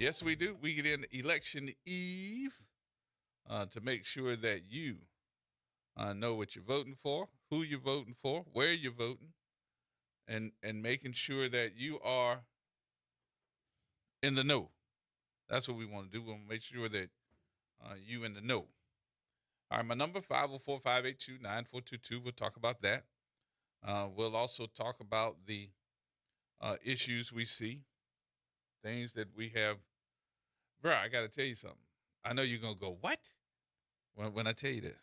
Yes, we do. We get in election eve to make sure that you know what you're voting for, who you're voting for, where you're voting, and making sure that you are in the know. That's what we want to do. We want to make sure that you in the know. All right, my number 504-582-9422. We'll talk about that. We'll also talk about the issues we see, things that we have. Bro, I got to tell you something. I know you're gonna go what when I tell you this.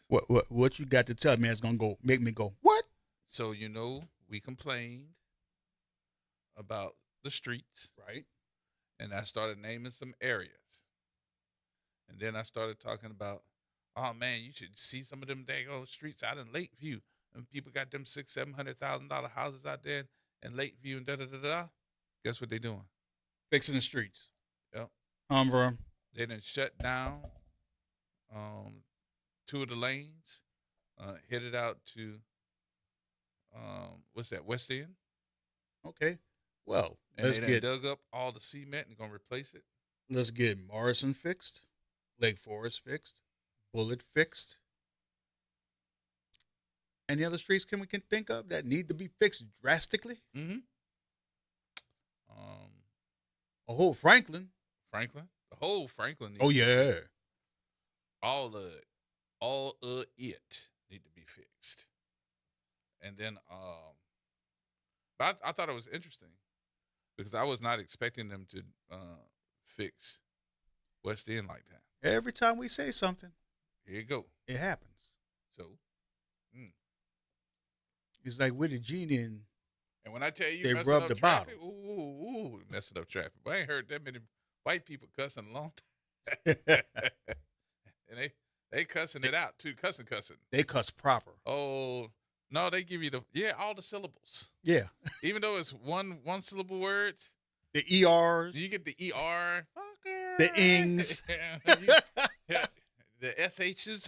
What you got to tell me is gonna go make me go what? So we complained about the streets, Right. and I started naming some areas, and then I started talking about, oh man, you should see some of them daggone streets out in Lakeview, and people got them $600,000-$700,000 houses out there in Lakeview and da da da da. Guess what they doing? Fixing the streets. Yep. Bro. They done shut down two of the lanes, headed out to what's that, West End, Okay. Well, and they done dug up all the cement and gonna replace it. let's get Morrison fixed, Lake Forest fixed, Bullet fixed. Any other streets we can think of that need to be fixed drastically? Mm-hmm. A whole Franklin. Franklin, the whole Franklin. Oh yeah. All of it need to be fixed. And then, but I thought it was interesting because I was not expecting them to fix West End like that. Every time we say something, Here you go. it happens. So, It's like with the genie and when I tell you they messing rub up the traffic, bottle. ooh, messing up traffic. But I ain't heard that many white people cussing a long time. And they cussing it out too, cussing. They cuss proper. Oh no, they give you all the syllables. Yeah. Even though it's one syllable words, The ERs. you get the ER, fucker, The ings. the SHs.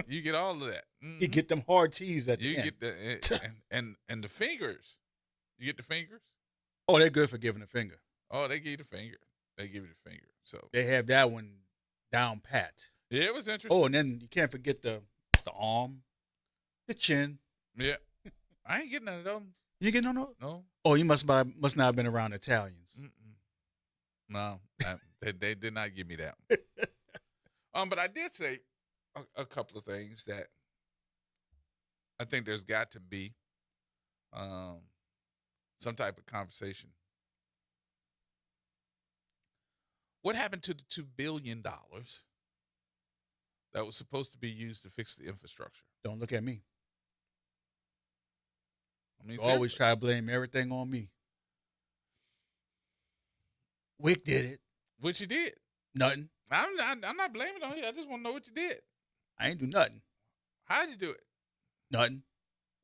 You get all of that. Mm-hmm. You get them hard T's at the You end. get the and the fingers. You get the fingers. Oh, they're good for giving a finger. Oh, they give you the finger. They give you the finger. So They have that one down pat. yeah, it was interesting. Oh, and then you can't forget the arm, the chin. Yeah, I ain't getting none of them. You get no. No. Oh, you must not have been around Italians. Mm-mm. No, they did not give me that. But I did say a couple of things that I think there's got to be some type of conversation. What happened to the $2 billion that was supposed to be used to fix the infrastructure? Don't look at me. I mean, You always try to blame everything on me. Wick did it. what you did. Nothing. I'm not blaming on you. I just want to know what you did. I ain't do nothing. How'd you do it? Nothing.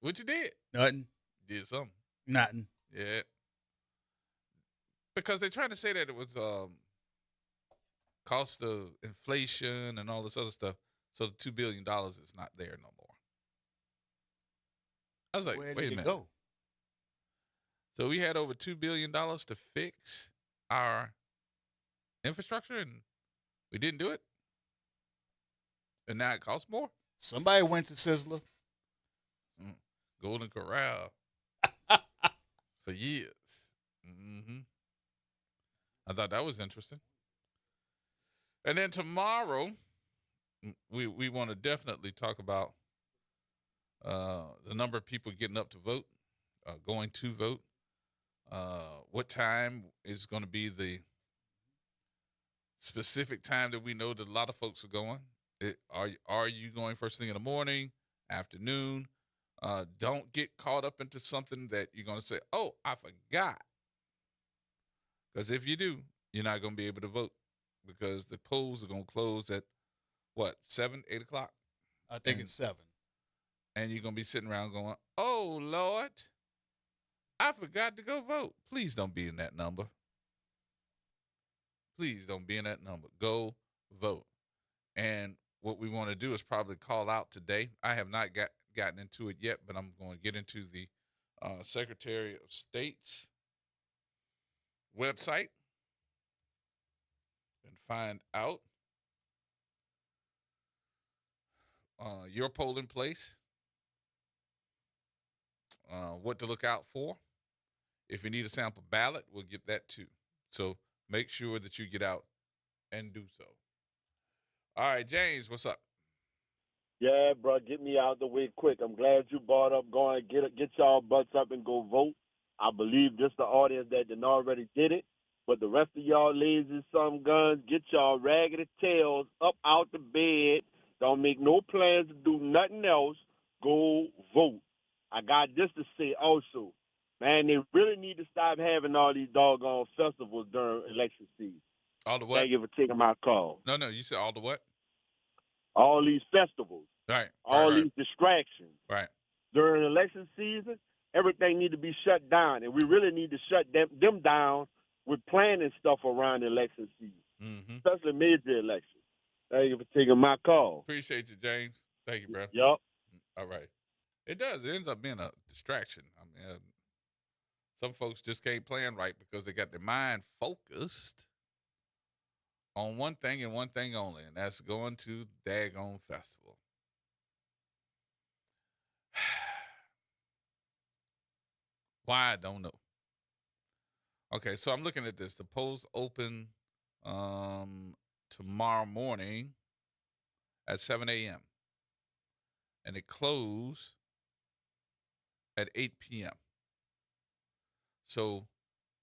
What you did? Nothing. You did something. Nothing. Yeah. Because they're trying to say that it was cost of inflation and all this other stuff. So the $2 billion is not there no more. I was like, Where wait a did it minute. go? So we had over $2 billion to fix our infrastructure and we didn't do it? And now it costs more? Somebody went to Sizzler. Golden Corral for years. Mm-hmm. I thought that was interesting. And then tomorrow, we want to definitely talk about the number of people getting up to vote, going to vote. What time is going to be the specific time that we know that a lot of folks are going? Are you going first thing in the morning, afternoon? Don't get caught up into something that you're going to say, oh, I forgot. Because if you do, you're not going to be able to vote because the polls are going to close at, 7, 8 o'clock? I think it's 7. And you're going to be sitting around going, oh, Lord, I forgot to go vote. Please don't be in that number. Please don't be in that number. Go vote. And what we want to do is probably call out today. I have not gotten into it yet, but I'm going to get into the Secretary of State's website and find out your polling place, what to look out for. If you need a sample ballot, we'll get that too. So make sure that you get out and do so. All right, James, what's up? Yeah, bro, get me out the way quick. I'm glad you brought up going get y'all butts up and go vote. I believe this the audience that done already did it, but the rest of y'all lazy some guns, get y'all raggedy tails up out the bed. Don't make no plans to do nothing else. Go vote. I got this to say also. Man, they really need to stop having all these doggone festivals during election season. All the what? Thank you for taking my call. No, you said all the what? All these festivals, Right, all these distractions right. during election season, everything need to be shut down, and we really need to shut them down with planning stuff around election season, Mm-hmm. especially major elections. Thank you for taking my call. Appreciate you, James. Thank you, bro. Yup. All right. It does. It ends up being a distraction. I mean, some folks just can't plan right because they got their mind focused on one thing and one thing only, and that's going to daggone festival. Why, I don't know. Okay, so I'm looking at this. The polls open tomorrow morning at 7 a.m. and it close at 8 p.m. So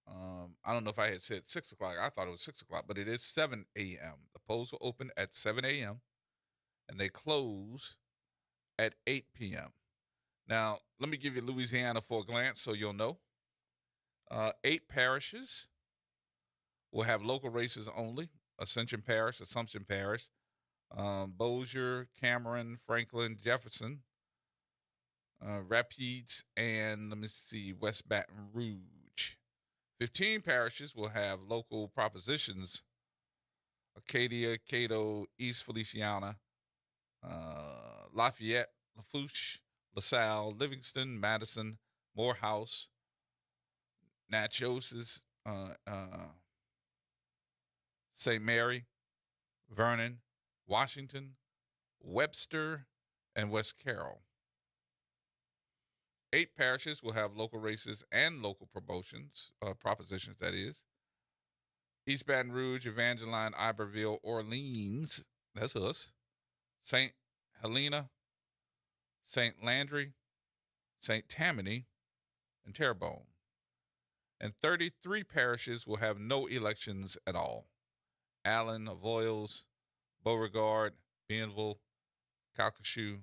I don't know if I had said 6 o'clock. I thought it was 6 o'clock, but it is 7 a.m. The polls will open at 7 a.m. and they close at 8 p.m. Now, let me give you Louisiana for a glance so you'll know. 8 parishes will have local races only. Ascension Parish, Bossier, Cameron, Franklin, Jefferson, Rapides, and let me see, West Baton Rouge. 15 parishes will have local propositions: Acadia, Cato, East Feliciana, Lafayette, Lafourche, LaSalle, Livingston, Madison, Morehouse, Natchez, St. Mary, Vernon, Washington, Webster, and West Carroll. 8 parishes will have local races and local propositions, that is. East Baton Rouge, Evangeline, Iberville, Orleans, that's us, St. Helena, St. Landry, St. Tammany, and Terrebonne. And 33 parishes will have no elections at all: Allen, Avoyelles, Beauregard, Bienville, Calcasieu,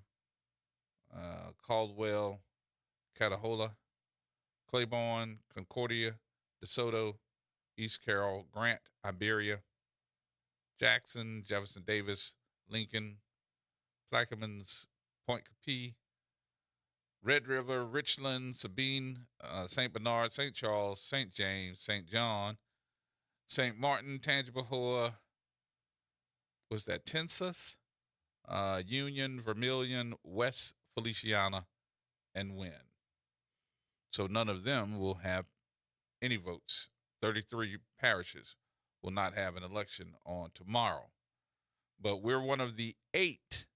Caldwell, Catahoula, Claiborne, Concordia, DeSoto, East Carroll, Grant, Iberia, Jackson, Jefferson Davis, Lincoln, Plaquemines, Point Capee, Red River, Richland, Sabine, St. Bernard, St. Charles, St. James, St. John, St. Martin, Tangipahoa, was that Tensas, Union, Vermilion, West Feliciana, and Wynn. So none of them will have any votes. 33 parishes will not have an election on tomorrow. But we're one of the 8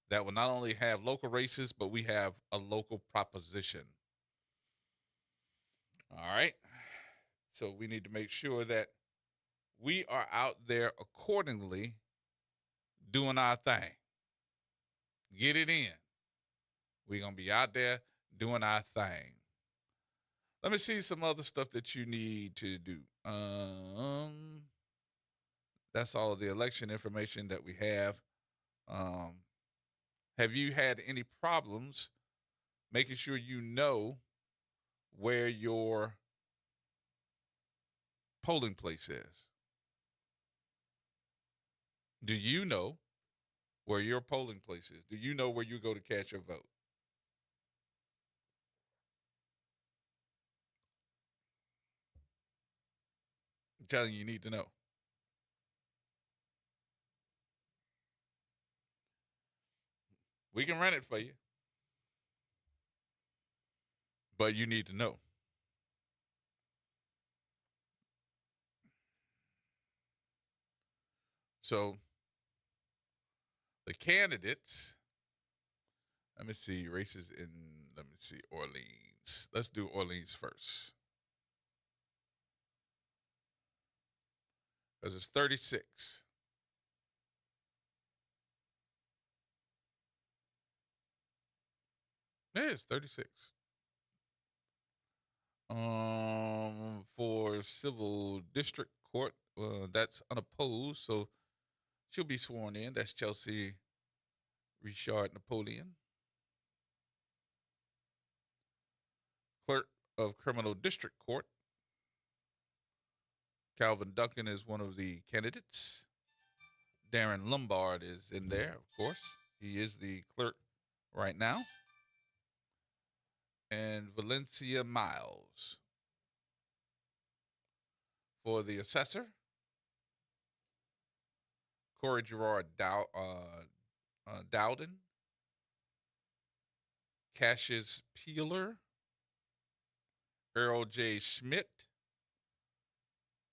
that will not only have local races, but we have a local proposition. All right. So we need to make sure that we are out there accordingly doing our thing. Get it in. We're going to be out there doing our thing. Let me see some other stuff that you need to do. That's all of the election information that we have. Have you had any problems making sure you know where your polling place is? Do you know where your polling place is? Do you know where you go to cast your vote? I'm telling you, you need to know. We can run it for you, but you need to know. So the candidates, let me see, races in, let me see, Orleans. Let's do Orleans first. Because it's 36. Yeah, it's 36. For civil district court, that's unopposed, so she'll be sworn in. That's Chelsea Richard Napoleon. Clerk of Criminal District Court, Calvin Duncan is one of the candidates. Darren Lombard is in there, of course. He is the clerk right now. And Valencia Miles for the assessor. Corey Gerard Dowden. Cassius Peeler. Errol J. Schmidt.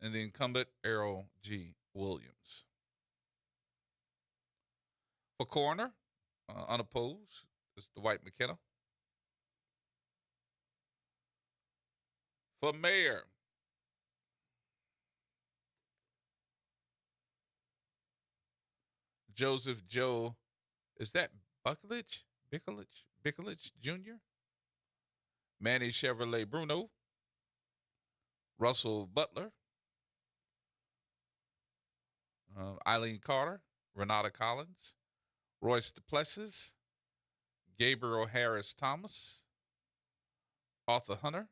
And the incumbent, Errol G. Williams. For coroner, unopposed, is Dwight McKenna. For mayor, Joseph Joe, is that Bickledge Jr.? Manny Chevrolet Bruno. Russell Butler. Eileen Carter. Renata Collins. Royce DuPlessis. Gabriel Harris Thomas. Arthur Hunter.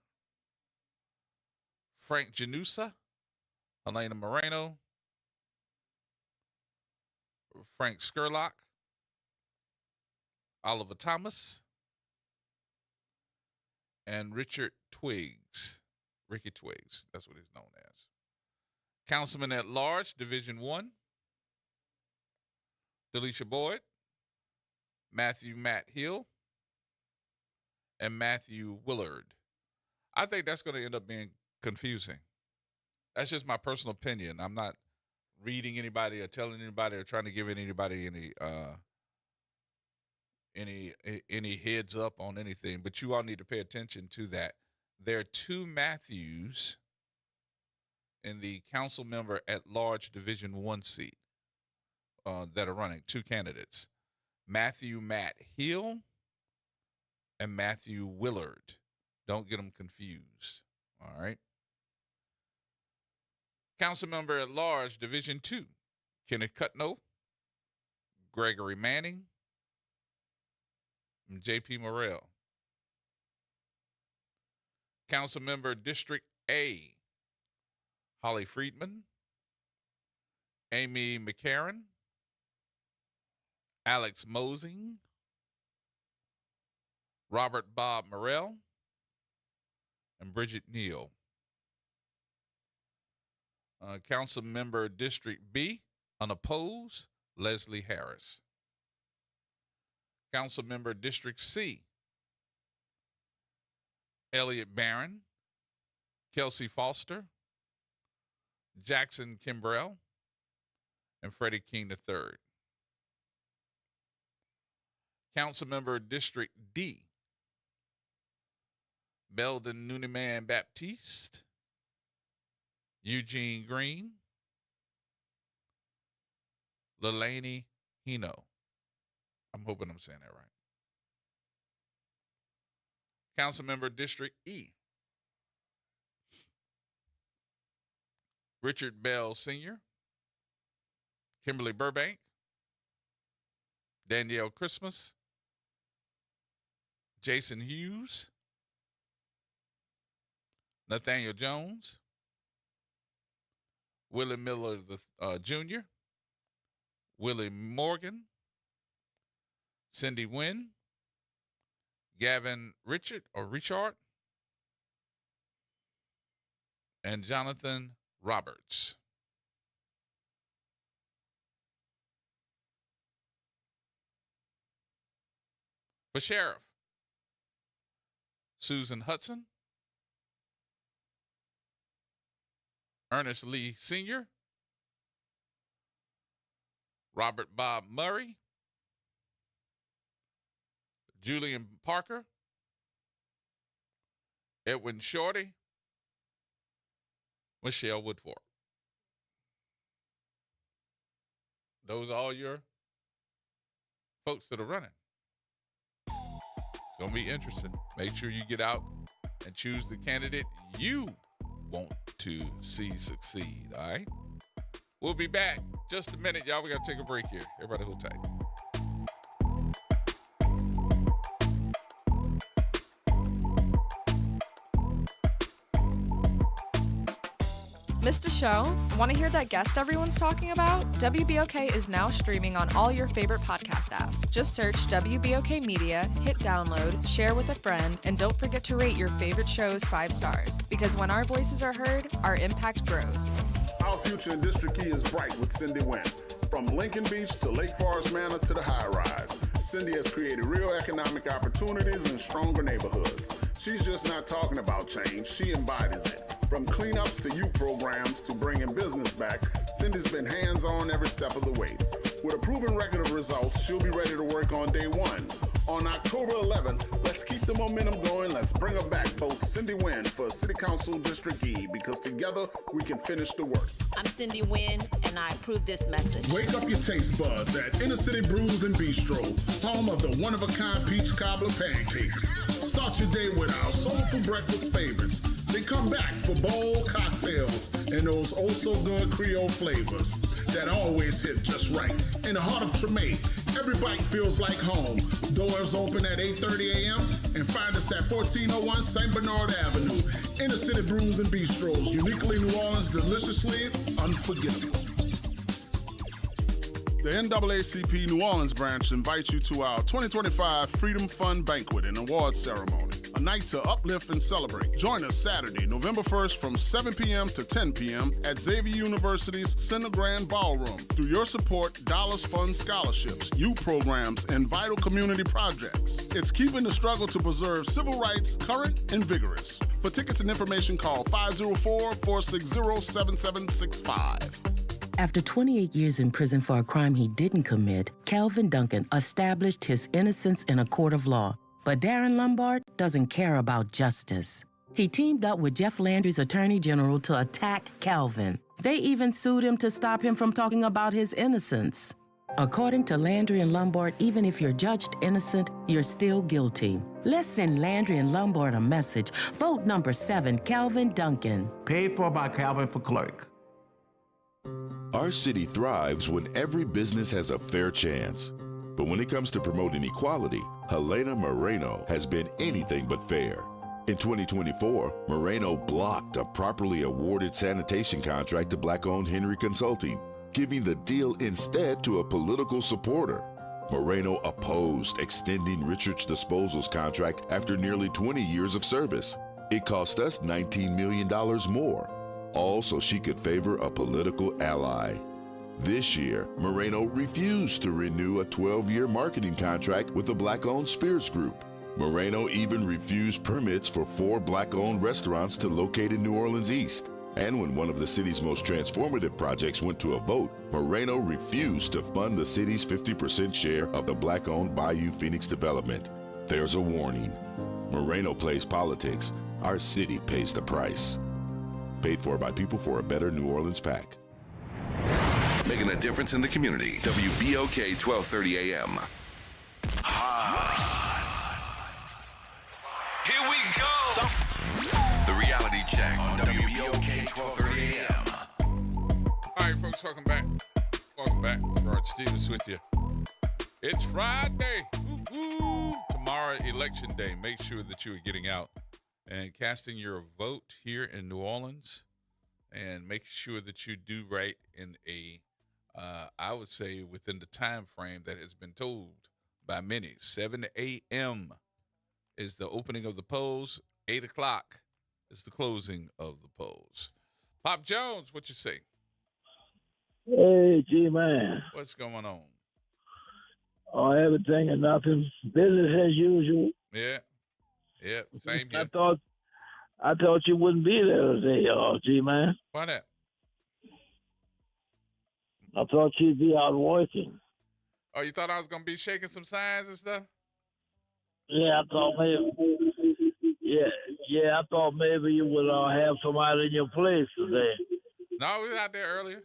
Frank Janusa. Helena Moreno. Frank Skurlock. Oliver Thomas. And Richard Twiggs. Ricky Twiggs. That's what he's known as. Councilman at Large, Division 1. Delisha Boyd. Matthew Matt Hill. And Matthew Willard. I think that's going to end up being confusing. That's just my personal opinion. I'm not reading anybody or telling anybody or trying to give anybody any heads up on anything, but you all need to pay attention to that. There are two Matthews in the council member at large Division 1 seat that are running, two candidates. Matthew Matt Hill and Matthew Willard. Don't get them confused. All right. Council member at large Division 2, Kenneth Cutno, Gregory Manning, and J.P. Morrell. Council member District A, Holly Friedman, Amy McCarron, Alex Mosing, Robert Bob Morrell, and Bridget Neal. Council member District B, unopposed, Leslie Harris. Council member District C, Elliot Barron, Kelsey Foster, Jackson Kimbrell, and Freddie King III. Council member District D, Belden Nooniman Baptiste, Eugene Green, Leilani Hino. I'm hoping I'm saying that right. Councilmember District E, Richard Bell Sr., Kimberly Burbank, Danielle Christmas, Jason Hughes, Nathaniel Jones, Willie Miller Jr., Willie Morgan, Cindy Wynn, Gavin Richard, and Jonathan Roberts. For sheriff, Susan Hudson, Ernest Lee Sr., Robert Bob Murray, Julian Parker, Edwin Shorty, Michelle Woodford. Those are all your folks that are running. It's going to be interesting. Make sure you get out and choose the candidate you want to see succeed, all right? We'll be back just a minute, y'all. We got to take a break here. Everybody hold tight. Missed a show? Want to hear that guest everyone's talking about? WBOK is now streaming on all your favorite podcast apps. Just search WBOK Media, hit download, share with a friend, and don't forget to rate your favorite shows 5 stars. Because when our voices are heard, our impact grows. Our future in District E is bright with Cindy Wynn. From Lincoln Beach to Lake Forest Manor to the high rise, Cindy has created real economic opportunities and stronger neighborhoods. She's just not talking about change, she embodies it. From cleanups to youth programs to bringing business back, Cindy's been hands-on every step of the way. With a proven record of results, she'll be ready to work on day one. On October 11th, let's keep the momentum going. Let's bring her back, folks. Cindy Wynn for City Council District E, because together we can finish the work. I'm Cindy Wynn, and I approve this message. Wake up your taste buds at Inner City Brews and Bistro, home of the one-of-a-kind peach cobbler pancakes. Start your day with our soulful breakfast favorites. Then come back for bold cocktails and those oh-so-good Creole flavors that always hit just right. In the heart of Tremay, every bite feels like home. Doors open at 8:30 a.m. and find us at 1401 St. Bernard Avenue. Inner City Brews and Bistros, uniquely New Orleans, deliciously unforgettable. The NAACP New Orleans branch invites you to our 2025 Freedom Fund Banquet and Award Ceremony, a night to uplift and celebrate. Join us Saturday, November 1st from 7 p.m. to 10 p.m. at Xavier University's Center Grand Ballroom. Through your support, dollars fund scholarships, youth programs, and vital community projects. It's keeping the struggle to preserve civil rights current and vigorous. For tickets and information, call 504-460-7765. After 28 years in prison for a crime he didn't commit, Calvin Duncan established his innocence in a court of law. But Darren Lombard doesn't care about justice. He teamed up with Jeff Landry's attorney general to attack Calvin. They even sued him to stop him from talking about his innocence. According to Landry and Lombard, even if you're judged innocent, you're still guilty. Let's send Landry and Lombard a message. Vote number 7, Calvin Duncan. Paid for by Calvin for clerk. Our city thrives when every business has a fair chance. But when it comes to promoting equality, Helena Moreno has been anything but fair. In 2024, Moreno blocked a properly awarded sanitation contract to Black-owned Henry Consulting, giving the deal instead to a political supporter. Moreno opposed extending Richards Disposal's contract after nearly 20 years of service. It cost us $19 million more, all so she could favor a political ally. This year, Moreno refused to renew a 12-year marketing contract with the Black-owned Spirits Group. Moreno even refused permits for 4 Black-owned restaurants to locate in New Orleans East. And when one of the city's most transformative projects went to a vote, Moreno refused to fund the city's 50% share of the Black-owned Bayou Phoenix development. There's a warning. Moreno plays politics. Our city pays the price. Paid for by People for a Better New Orleans PAC. Making a difference in the community. WBOK 1230 AM. Here we go. The reality check on WBOK 1230 AM. All right, folks, welcome back. Welcome back. Rod Stevens with you. It's Friday. Woo-hoo. Tomorrow, Election Day. Make sure that you are getting out and casting your vote here in New Orleans, and make sure that you do right in a, I would say, within the time frame that has been told by many. 7 a.m. is the opening of the polls. 8 o'clock is the closing of the polls. Pop Jones, what you say? Hey, G-Man. What's going on? Oh, everything and nothing. Business as usual. Yeah, same here. I thought you wouldn't be there today, G-Man. Why that? I thought you'd be out working. Oh, you thought I was gonna be shaking some signs and stuff? Yeah, I thought maybe. Yeah, I thought maybe you would have somebody in your place today. No, we was out there earlier.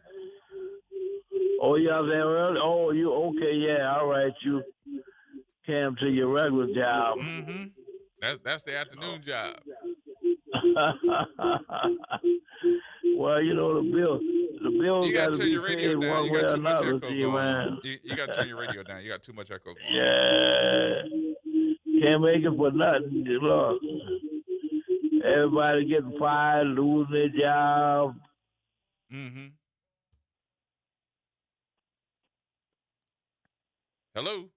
Oh, you out there early? Oh, you okay? Yeah, all right. You came to your regular job. Mm-hmm. That's the afternoon job. Well, you know the bill You got gotta to turn be your radio paid down. one You way got or too much another. echo See, going man. on. You gotta turn your radio down. You got too much echo going on. Yeah, can't make it for nothing. Look, everybody getting fired, losing their job. Mm-hmm. Hello.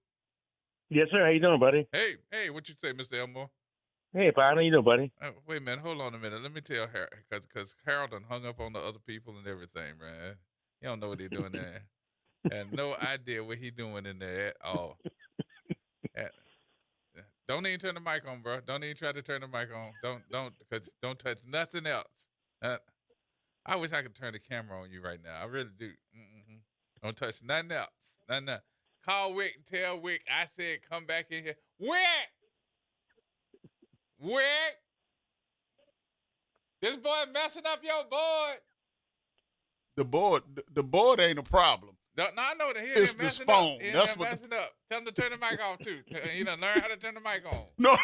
Yes, sir. How you doing, buddy? Hey, what you say, Mr. Elmore? Hey, Bob. How you doing, buddy? Wait a minute, hold on a minute. Let me tell Harold, because Harold done hung up on the other people and everything, man. He don't know what he doing there, and no idea what he doing in there at all. Don't even turn the mic on, bro. Don't even try to turn the mic on. Don't touch nothing else. I wish I could turn the camera on you right now. I really do. Mm-hmm. Don't touch nothing else. Nothing else. Call Wick and tell Wick I said come back in here. Wick! This boy messing up your board. The board ain't a problem. No, I know that he It's ain't this messing phone. up. He That's ain't what messing up. Tell him to turn the mic off too. He done learn how to turn the mic on. No.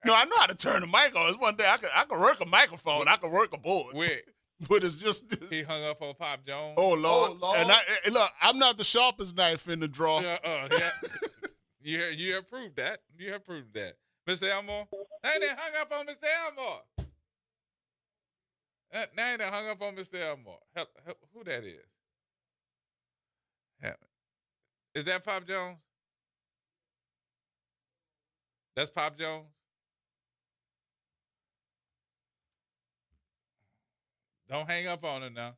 No, I know how to turn the mic on. It's one day I can work a microphone. I can work a board. Wick. But it's just this. He hung up on Pop Jones. Oh Lord. And look, I'm not the sharpest knife in the drawer. Yeah. You have proved that. You have proved that. Mr. Elmore. Now they hung up on Mr. Elmore. Now they hung up on Mr. Elmore. Who that is? Is that Pop Jones? That's Pop Jones? Don't hang up on him now.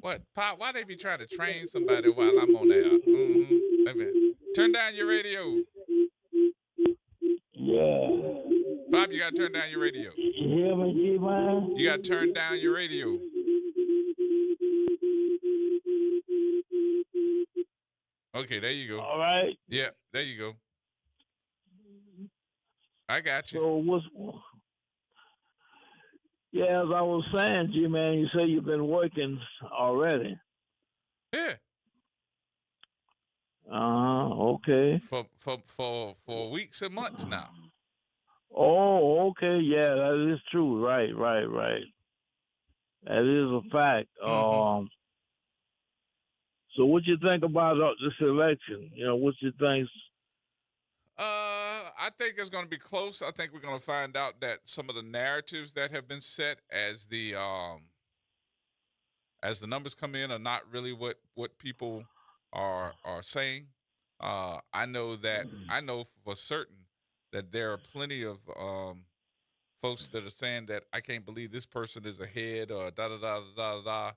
What, Pop? Why they be trying to train somebody while I'm on there? Mm-hmm. Turn down your radio. Yeah. Pop, you got to turn down your radio. You hear me, G-Man? You got to turn down your radio. Okay, there you go. All right. Yeah, there you go. I got you. So yeah, as I was saying, G-Man, you say you've been working already. Yeah. Okay. For weeks and months now. Oh, okay. Yeah, that is true. Right. That is a fact. Mm-hmm. So what you think about this election? What you think? I think it's going to be close. I think we're going to find out that some of the narratives that have been set as the numbers come in are not really what people are saying. I know for certain that there are plenty of folks that are saying that I can't believe this person is ahead or da da da da da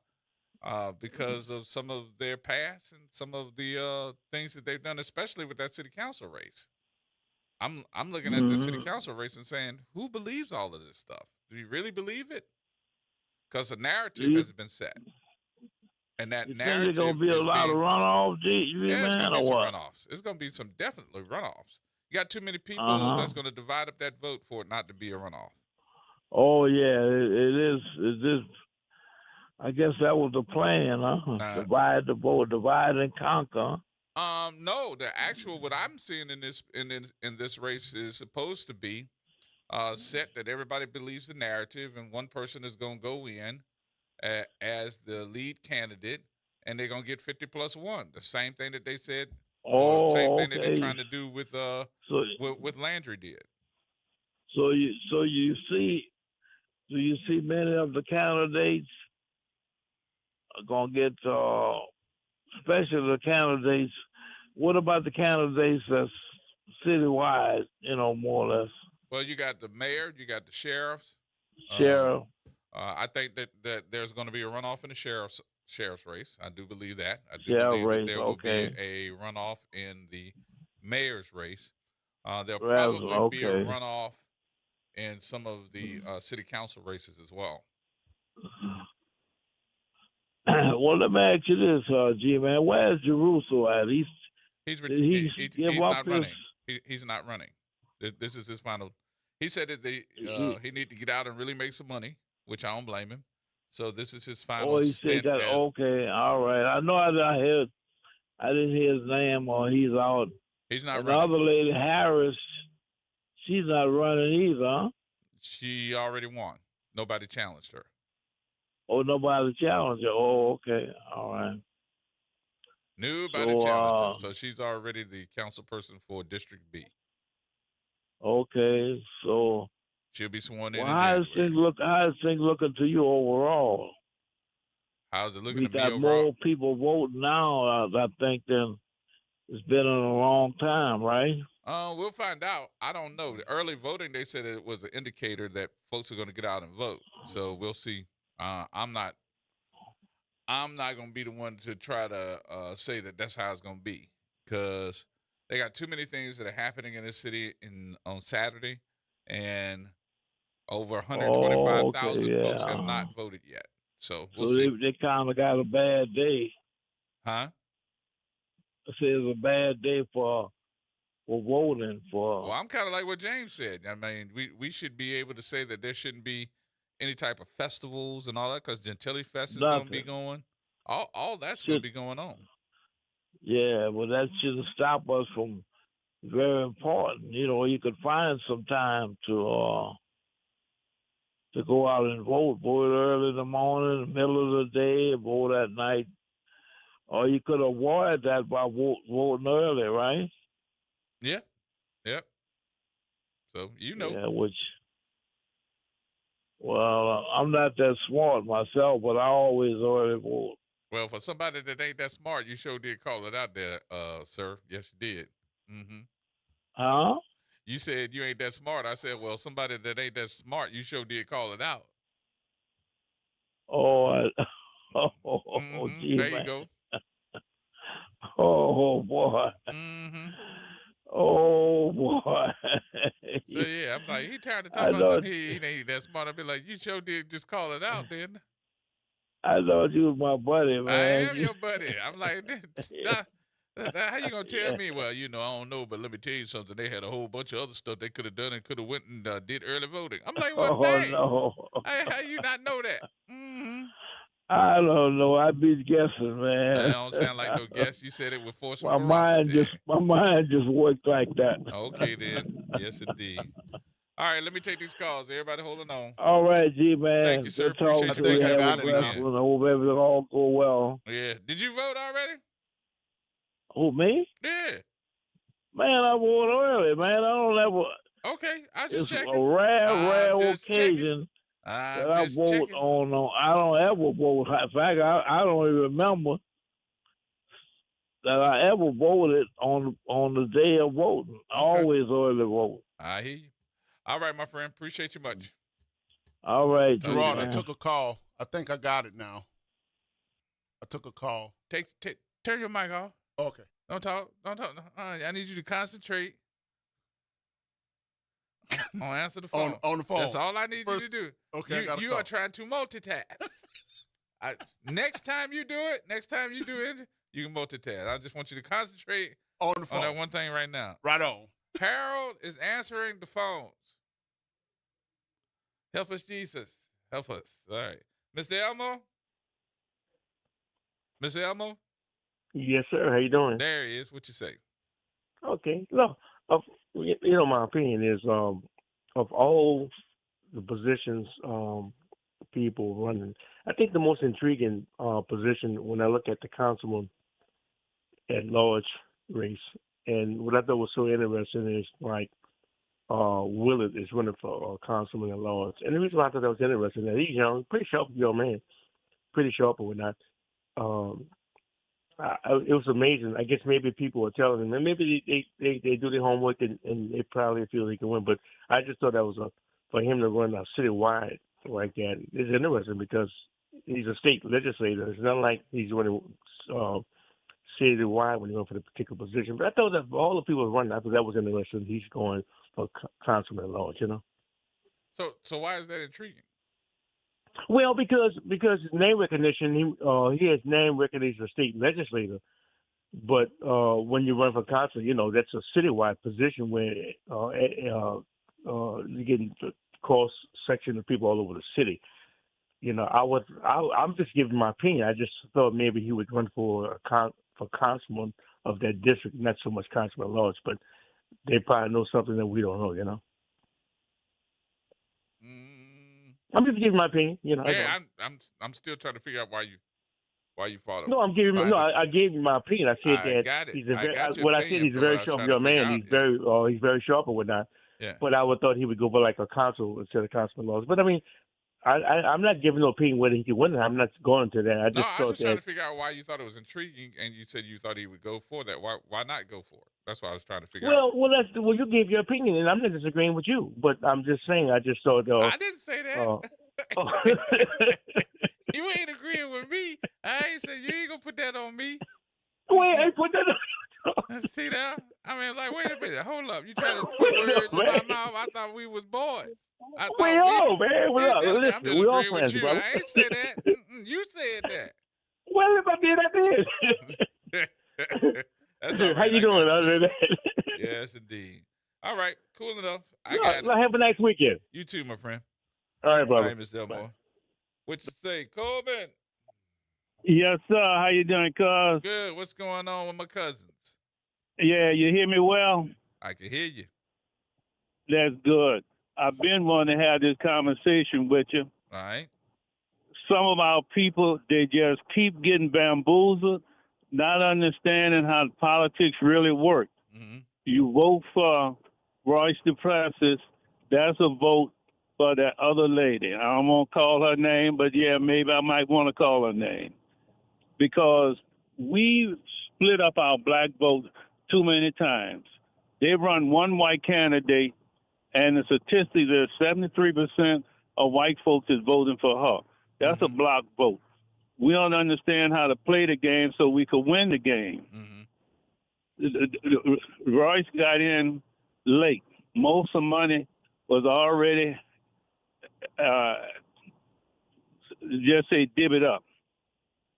da because of some of their past and some of the things that they've done, especially with that city council race. I'm looking at the city council race and saying, who believes all of this stuff? Do you really believe it? Because the narrative has been set, and that narrative is going to be a lot of runoffs, yeah, it's man, going to be or some what? runoffs. It's going to be some definitely runoffs. You got too many people that's going to divide up that vote for it not to be a runoff. Oh yeah, it is. It is. I guess that was the plan, huh? Divide the vote, divide and conquer. No, the actual what I'm seeing in this race is supposed to be set that everybody believes the narrative, and one person is going to go in as the lead candidate, and they're going to get 50+1. The same thing that they said. Same thing that they're trying to do with with Landry did. So you see many of the candidates are going to get, especially the candidates. What about the candidates that's citywide? More or less. Well, you got the mayor, you got the sheriffs. Sheriff. I think that there's going to be a runoff in the sheriff's race. I do believe that. I do Sheriff believe race, that there will be a runoff in the mayor's race. There'll probably be a runoff in some of the city council races as well. Well, let me ask you this, G-Man. Where's Jerusalem at? Did he give he's up not his... running. He's not running. This is his final. He said that he need to get out and really make some money, which I don't blame him. So this is his final He said stint that. as. Okay, all right. I know I didn't hear his name, or he's out. He's not and running. The other lady, Harris, she's not running either, huh? She already won. Nobody challenged her. Oh, nobody challenged her. Oh, okay. All right. Nobody challenged her. So she's already the council person for District B. Okay, so she'll be sworn in How January. How's things looking to you overall? How's it looking we to me got overall? more people voting now, I think, than it's been in a long time, right? We'll find out. I don't know. The early voting, they said it was an indicator that folks are going to get out and vote. So we'll see. I'm not going to be the one to try to say that that's how it's going to be, because they got too many things that are happening in this city on Saturday, and over 125,000 folks have not voted yet. So we'll see. They kind of got a bad day. Huh? I say it's a bad day for voting for. Well, I'm kind of like what James said. I mean, we should be able to say that there shouldn't be any type of festivals and all that, because Gentilly Fest is going to be going. All that's going to be going on. Yeah, well, that shouldn't stop us from very important. You know, you could find some time to go out and vote. Vote early in the morning, the middle of the day, vote at night. Or you could avoid that by voting early, right? Yeah. Yep. So, you know. Yeah, well, I'm not that smart myself, but I always early vote. Well, for somebody that ain't that smart, you sure did call it out there, sir. Yes, you did. Mm-hmm. Huh? You said you ain't that smart. I said, well, somebody that ain't that smart, you sure did call it out. Gee, there man. you go. Oh, boy. Mm-hmm. Oh, boy. So, yeah, I'm like, he tired of talking about something he ain't that smart. I'd be like, you sure did just call it out, then. I thought you was my buddy, man. I am your buddy. I'm like, how you going to tell me? Well, you know, I don't know, but let me tell you something. They had a whole bunch of other stuff they could have done and could have went and did early voting. I'm like, well, dang. No. How you not know that? Mm-hmm. I don't know. I be guessing, man. That don't sound like no guess. You said it with force and my ferocity. mind just worked like that. Okay, then. Yes, indeed. All right, let me take these calls. Everybody holding on. All right, G-Man. Thank you, sir. Good talking Appreciate to you. you. Have Have a a good blessed weekend. one. I hope everything all go well. Yeah. Did you vote already? Who, me? Yeah. Man, I vote early, man. I don't ever... Okay, I just checking. It's a rare occasion that I vote on. I don't ever vote. In fact, I don't even remember that I ever voted on the day of voting. I always early vote. I hear you. All right, my friend. Appreciate you much. All right, Gerard, I took a call. I think I got it now. I took a call. Turn your mic off. Okay. Don't talk. I need you to concentrate on answer the phone. On the phone. That's all I need you to do. Okay, you are trying to multitask. Next time you do it, you can multitask. I just want you to concentrate on the phone. On that one thing right now. Right on. Harold is answering the phones. Help us, Jesus. Help us. All right. Mr. Elmo? Mr. Elmo? Yes, sir. How you doing? There he is. What you say? Okay. No, my opinion is of all the positions people running, I think the most intriguing position when I look at the councilman at large race, and what I thought was so interesting is like Willard is running for councilman at large. And the reason why I thought that was interesting is he's young, pretty sharp young man, pretty sharp and whatnot. It was amazing. I guess maybe people were telling him, and maybe they do their homework and they probably feel they can win. But I just thought that was for him to run citywide like that is interesting because he's a state legislator. It's not like he's running citywide when he went for the particular position. But I thought that all the people running, I thought that was interesting. He's going for councilman at large, you know. So why is that intriguing? Well, because his name recognition, he has name recognition as a state legislator. But when you run for council, that's a citywide position where you get cross section of people all over the city. I'm just giving my opinion. I just thought maybe he would run for councilman of that district, not so much councilman at large, but they probably know something that we don't know. I'm just giving my opinion. Yeah, I'm still trying to figure out why you fought him. No, I gave you my opinion. I said that got it. he's I said he's a very sharp young man. He's very sharp and whatnot. Yeah. But I would thought he would go for like a council instead of councilman laws. But I mean, I'm not giving no opinion whether he could win. I'm not going to that. I was just trying to figure out why you thought it was intriguing, and you said you thought he would go for that. Why not go for it? That's what I was trying to figure out. Well, you gave your opinion, and I'm not disagreeing with you. But I'm just saying, I just thought. I didn't say that. You ain't agreeing with me. I ain't said you ain't gonna put that on me. Wait, I put that on. See that? I mean, like, wait a minute. Hold up. You trying to put words in my mouth? I thought we was boys. Man. Listen, I'm just we all agreeing friends, with you. brother. I ain't said that. You said that. Well, if I did, I did. That's all right. How you doing other than that? Yes, indeed. All right. Cool enough. I got it. Have a nice weekend. You too, my friend. All right, brother. All right, Ms. Delmore. What you say, Corbin? Yes, sir. How you doing, cuz? Good. What's going on with my cousins? Yeah, you hear me well? I can hear you. That's good. I've been wanting to have this conversation with you. All right. Some of our people, they just keep getting bamboozled, not understanding how politics really work. Mm-hmm. You vote for Royce DePrassis, that's a vote for that other lady. I don't want to call her name, but yeah, maybe I might want to call her name. Because we split up our black vote too many times. They run one white candidate, and the statistics is 73% of white folks is voting for her. That's a block vote. We don't understand how to play the game so we could win the game. Royce got in late. Most of the money was already, just say, divvied up.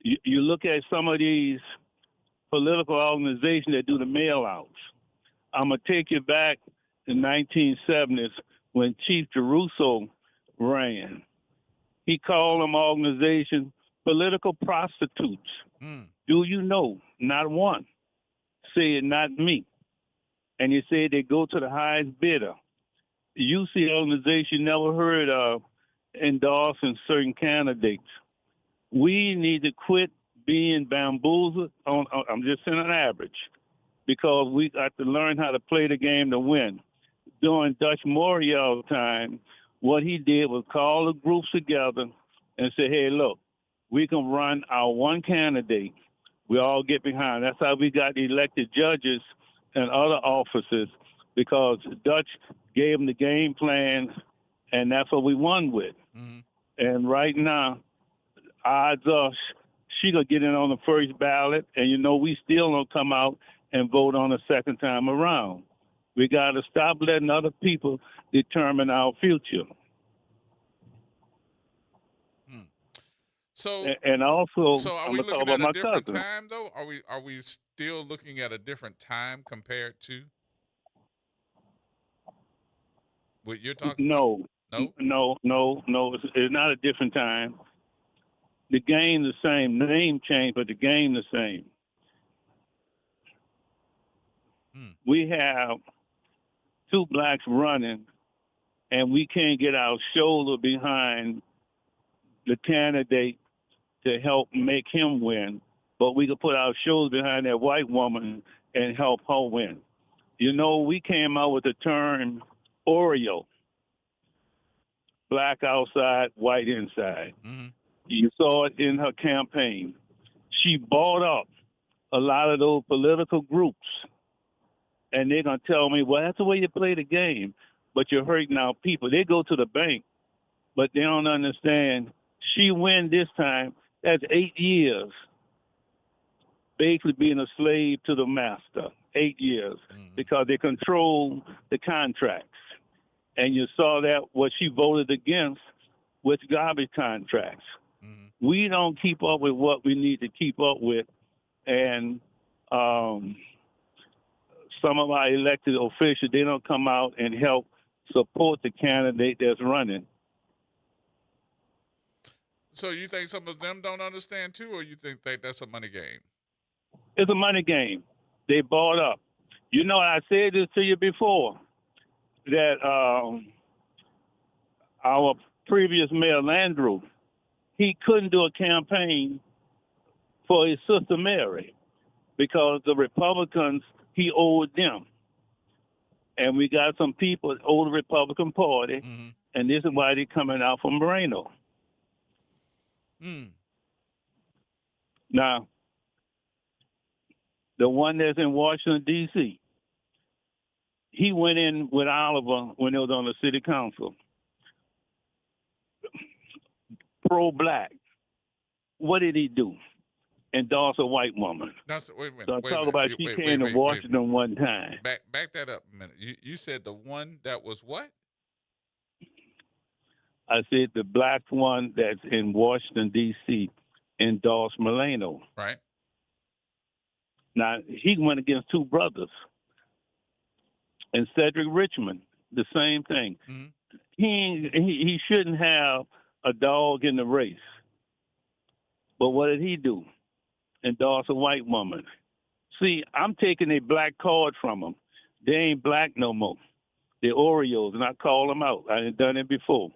You look at some of these political organizations that do the mail-outs. I'm going to take you back to the 1970s when Chief Geruso ran. He called them organizations political prostitutes. Do you know? Not one. Say it, not me. And you say they go to the highest bidder. You see organization never heard of endorsing certain candidates. We need to quit being bamboozled I'm just saying an average, because we got to learn how to play the game to win. During Dutch Morial's time, what he did was call the groups together and say, hey, look, we can run our one candidate. We all get behind. That's how we got elected judges and other officers, because Dutch gave them the game plan, and that's what we won with. And right now, odds are she gonna get in on the first ballot, and we still don't come out and vote on the second time around. We got to stop letting other people determine our future. So and also, so are I'm we gonna talk looking about at my a different cousin. time though? Are we still looking at a different time compared to what you're talking No. about? No. It's not a different time. The game the same. The name changed, but the game the same. We have two blacks running, and we can't get our shoulder behind the candidate to help make him win, but we could put our shoulder behind that white woman and help her win. We came out with the term Oreo, black outside, white inside. You saw it in her campaign. She bought up a lot of those political groups, and they're going to tell me, well, that's the way you play the game, but you're hurting our people. They go to the bank, but they don't understand. She win this time. That's 8 years, basically being a slave to the master. 8 years, because they control the contracts. And you saw that what she voted against with garbage contracts. We don't keep up with what we need to keep up with, and some of our elected officials, they don't come out and help support the candidate that's running. So you think some of them don't understand too, or you think that's a money game? It's a money game. They bought up. You know, I said this to you before, that our previous mayor, Landrew, he couldn't do a campaign for his sister Mary because the Republicans, he owed them. And we got some people that owe the Republican Party, and this is why they're coming out from Moreno. Now, the one that's in Washington, D.C., he went in with Oliver when he was on the city council. Pro-black. What did he do? Endorse a white woman. Wait a minute. So I talk about she came to Washington one time. Back that up a minute. You said the one that was what? I said the black one that's in Washington, D.C., endorsed Moreno. Right. Now, he went against two brothers. And Cedric Richmond, the same thing. He shouldn't have a dog in the race. But what did he do? Endorse a white woman. See, I'm taking a black card from them. They ain't black no more. They're Oreos, and I call them out. I ain't done it before.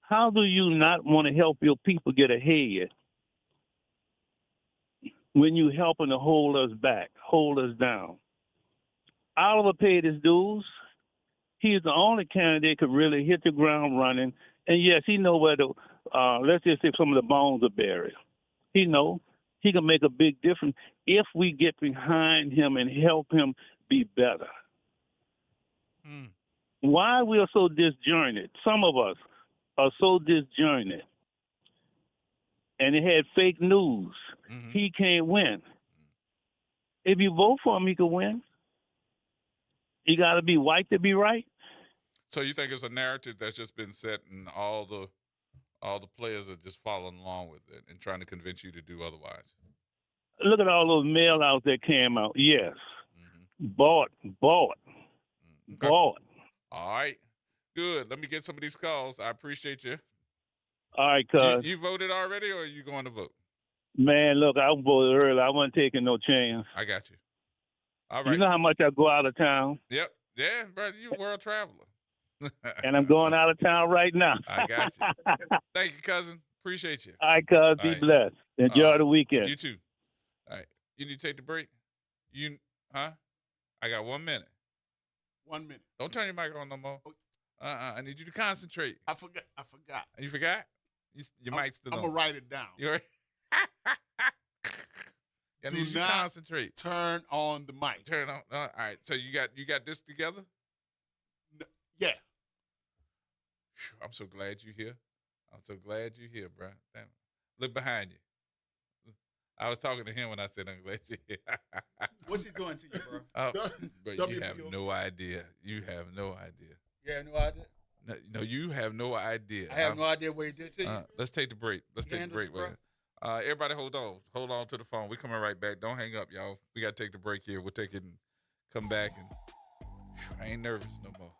How do you not want to help your people get ahead when you helping to hold us back, hold us down? Oliver paid his dues. He's the only candidate could really hit the ground running. And yes, he know where the let's just say some of the bones are buried. He know he can make a big difference if we get behind him and help him be better. Why we are so disjointed? Some of us are so disjointed. And it had fake news. He can't win. If you vote for him, he can win. You got to be white to be right. So you think it's a narrative that's just been set, and all the players are just following along with it and trying to convince you to do otherwise? Look at all those mail outs that came out. Yes. Bought. All right. Good. Let me get some of these calls. I appreciate you. All right, cuz. You voted already, or are you going to vote? Man, look, I voted early. I wasn't taking no chance. I got you. All right. You know how much I go out of town? Yep. Yeah, brother, you're a world traveler. And I'm going out of town right now. I got you. Thank you, cousin. Appreciate you. All right, cuz. Be blessed. Enjoy the weekend. You too. All right. You need to take the break? I got 1 minute. 1 minute. Don't turn your mic on no more. I need you to concentrate. I forgot. You forgot? Your mic's still on. I'm going to write it down. You right? I need you to concentrate. Turn on the mic. Turn on. All right. So you got this together? Yeah. I'm so glad you're here. Bro. Damn. Look behind you. I was talking to him when I said I'm glad you're here. What's he doing to you, bro? Bro, you have no idea. You have no idea. You have no idea? No, you have no idea. I have no idea what he did to you. Let's take the break. Everybody hold on. Hold on to the phone. We're coming right back. Don't hang up, y'all. We got to take the break here. We'll take it and come back. And I ain't nervous no more.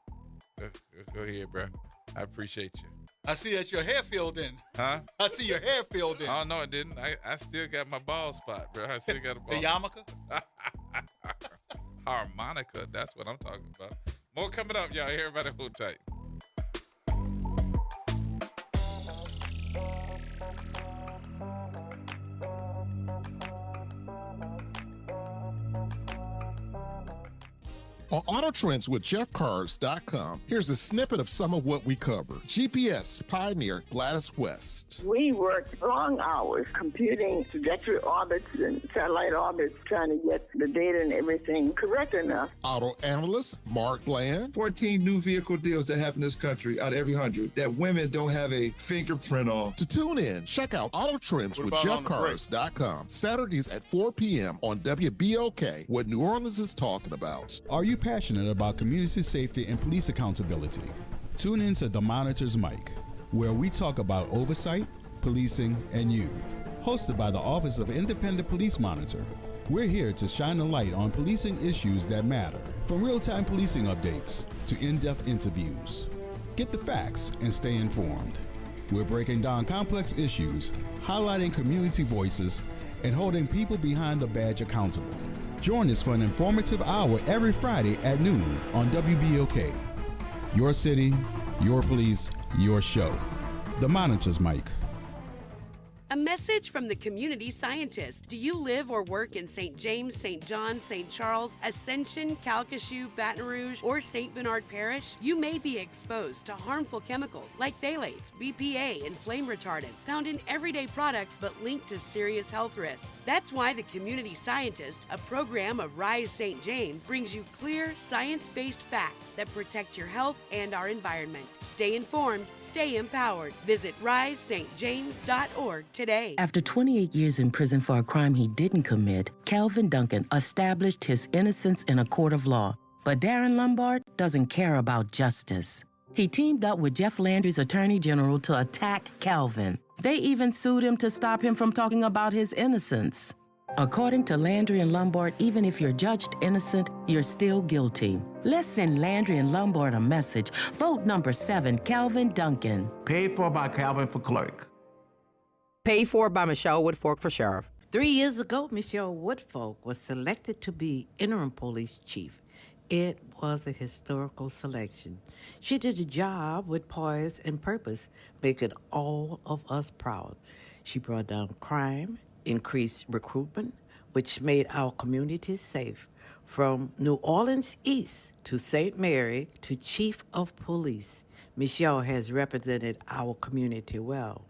Go ahead, bro. I appreciate you. I see that your hair filled in. Huh? I see your hair filled in. Oh, no, it didn't. I still got my bald spot, bro. I still got a bald The yarmulke? Harmonica. That's what I'm talking about. More coming up, y'all. Everybody hold tight. On Auto Trends with JeffCars.com, here's a snippet of some of what we cover. GPS pioneer Gladys West. We worked long hours computing trajectory orbits and satellite orbits, trying to get the data and everything correct enough. Auto analyst Mark Bland. 14 new vehicle deals that happen in this country out of every 100 that women don't have a fingerprint on. To tune in, check out Auto Trends with JeffCars.com. Saturdays at 4 p.m. on WBOK, what New Orleans is talking about. Are you passionate about community safety and police accountability? Tune in to The Monitor's Mic. where we talk about oversight, policing, and you. Hosted by the Office of Independent Police Monitor, we're here to shine a light on policing issues that matter, from real-time policing updates to in-depth interviews. Get the facts and stay informed. We're breaking down complex issues, highlighting community voices, and holding people behind the badge accountable. Join us for an informative hour every Friday at noon on WBOK. Your city, your police, your show. The Monitor's Mike. A message from the community scientist. Do you live or work in St. James, St. John, St. Charles, Ascension, Calcasieu, Baton Rouge, or St. Bernard Parish? You may be exposed to harmful chemicals like phthalates, BPA, and flame retardants found in everyday products but linked to serious health risks. That's why the Community Scientist, a program of Rise St. James, brings you clear, science-based facts that protect your health and our environment. Stay informed, stay empowered. Visit risestjames.org today. After 28 years in prison for a crime he didn't commit, Calvin Duncan established his innocence in a court of law. But Darren Lombard doesn't care about justice. He teamed up with Jeff Landry's attorney general to attack Calvin. They even sued him to stop him from talking about his innocence. According to Landry and Lombard, even if you're judged innocent, you're still guilty. Let's send Landry and Lombard a message. Vote number 7, Calvin Duncan. Paid for by Calvin for clerk. Paid for by Michelle Woodfork for sheriff. 3 years ago, Michelle Woodfolk was selected to be interim police chief. It was a historical selection. She did the job with poise and purpose, making all of us proud. She brought down crime, increased recruitment, which made our communities safe. From New Orleans East to St. Mary to chief of police, Michelle has represented our community well.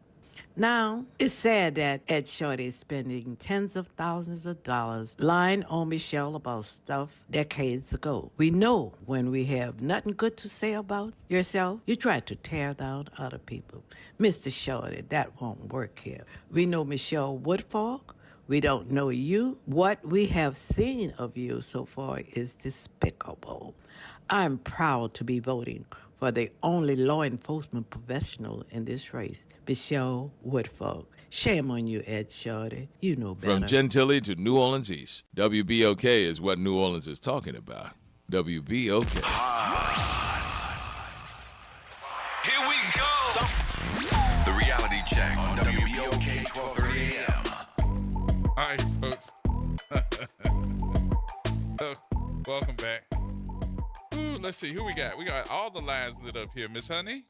Now, it's sad that Ed Shorty is spending tens of thousands of dollars lying on Michelle about stuff decades ago. We know when we have nothing good to say about yourself, you try to tear down other people. Mr. Shorty, that won't work here. We know Michelle Woodfork. We don't know you. What we have seen of you so far is despicable. I'm proud to be voting for the only law enforcement professional in this race, Michelle Woodfolk. Shame on you, Ed Shorty. You know better. From Gentilly to New Orleans East, WBOK is what New Orleans is talking about. WBOK. Here we go. The reality check on WBOK 1230 AM. All right, folks. Welcome back. Ooh, let's see who we got. We got all the lines lit up here. Miss Honey?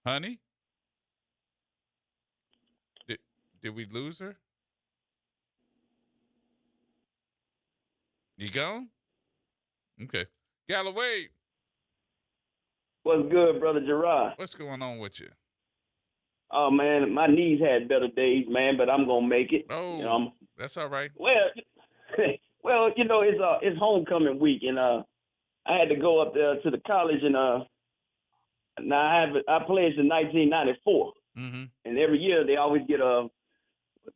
Honey? Did we lose her? You gone? Okay. Galloway. What's good, Brother Gerard? What's going on with you? Oh, man, my knees had better days, man, but I'm going to make it. Oh, that's all right. Well, you know, it's homecoming week, and I had to go up there to the college, and now I pledged in 1994, and every year they always get the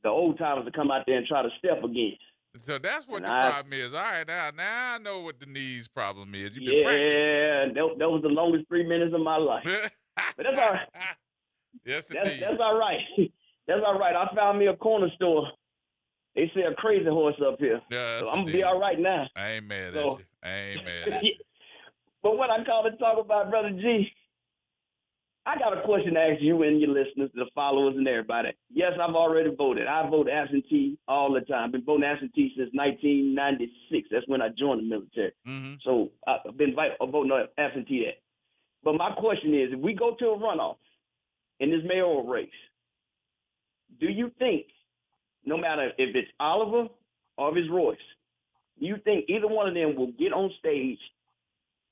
old timers to come out there and try to step again. So that's what the problem is. All right, now I know what the knees problem is. You've been practicing. That was the longest 3 minutes of my life. But that's all right. Yes, indeed. That's all right. That's all right. I found me a corner store. They sell Crazy Horse up here. Yeah, so I'm going to be all right now. I ain't mad at you. I ain't mad at you. But what I call to talk about, Brother G, I got a question to ask you and your listeners, the followers and everybody. Yes, I've already voted. I vote absentee all the time. I've been voting absentee since 1996. That's when I joined the military. So I've been voting absentee there. But my question is, if we go to a runoff in this mayoral race, do you think, no matter if it's Oliver or if it's Royce, you think either one of them will get on stage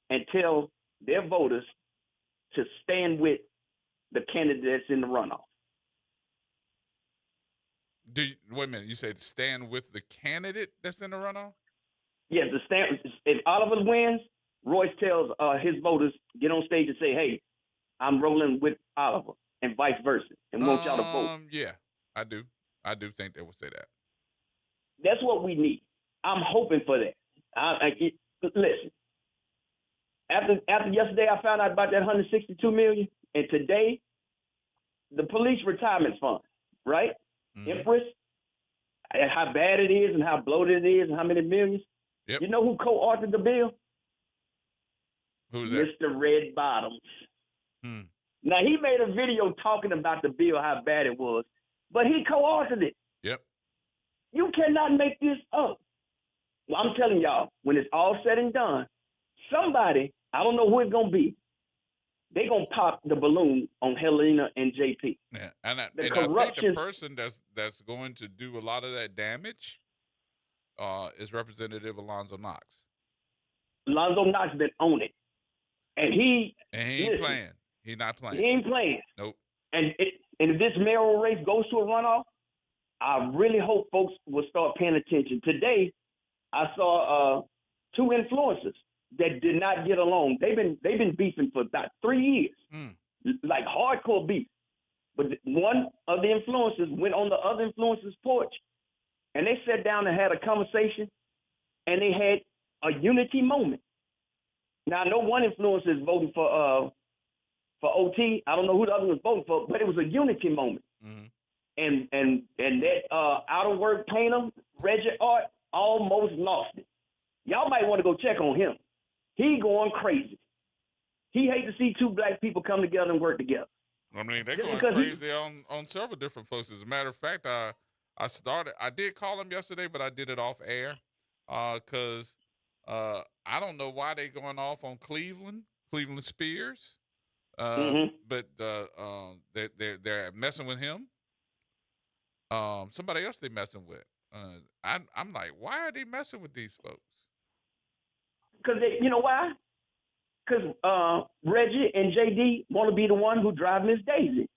and tell their voters to stand with the candidates in the runoff? Wait a minute. You said stand with the candidate that's in the runoff? Yes, if Oliver wins, Royce tells his voters, get on stage and say, hey, I'm rolling with Oliver, and vice versa, and want y'all to vote. Yeah, I do. I do think they will say that. That's what we need. I'm hoping for that. Listen, After yesterday, I found out about that 162 million, and today, the police retirement fund, right? Empress, and how bad it is, and how bloated it is, and how many millions. Yep. You know who co-authored the bill? Who's that? Mr. Red Bottoms. Now, he made a video talking about the bill, how bad it was, but he co-authored it. Yep. You cannot make this up. Well, I'm telling y'all, when it's all said and done, somebody, I don't know who it's going to be, they're going to pop the balloon on Helena and JP. Yeah, and I think corruption- the person that's going to do a lot of that damage is Representative Alonzo Knox. Alonzo Knox been on it. And he ain't listen, playing. He not playing. He ain't playing. Nope. And if this mayoral race goes to a runoff, I really hope folks will start paying attention. Today, I saw two influencers that did not get along. They've been beefing for about 3 years, like hardcore beef. But one of the influencers went on the other influencer's porch, and they sat down and had a conversation, and they had a unity moment. Now I know one influencer is voting for OT. I don't know who the other was voting for, but it was a unity moment. And that outer work painter, Reggie Art, almost lost it. Y'all might want to go check on him. He going crazy. He hate to see two black people come together and work together. I mean, they're Just going because crazy on several different folks. As a matter of fact, I did call him yesterday, but I did it off air because I don't know why they going off on Cleveland Spears, but they're messing with him. Somebody else they messing with. I'm like, why are they messing with these folks? Because you know why? Because Reggie and JD want to be the one who drive Miss Daisy,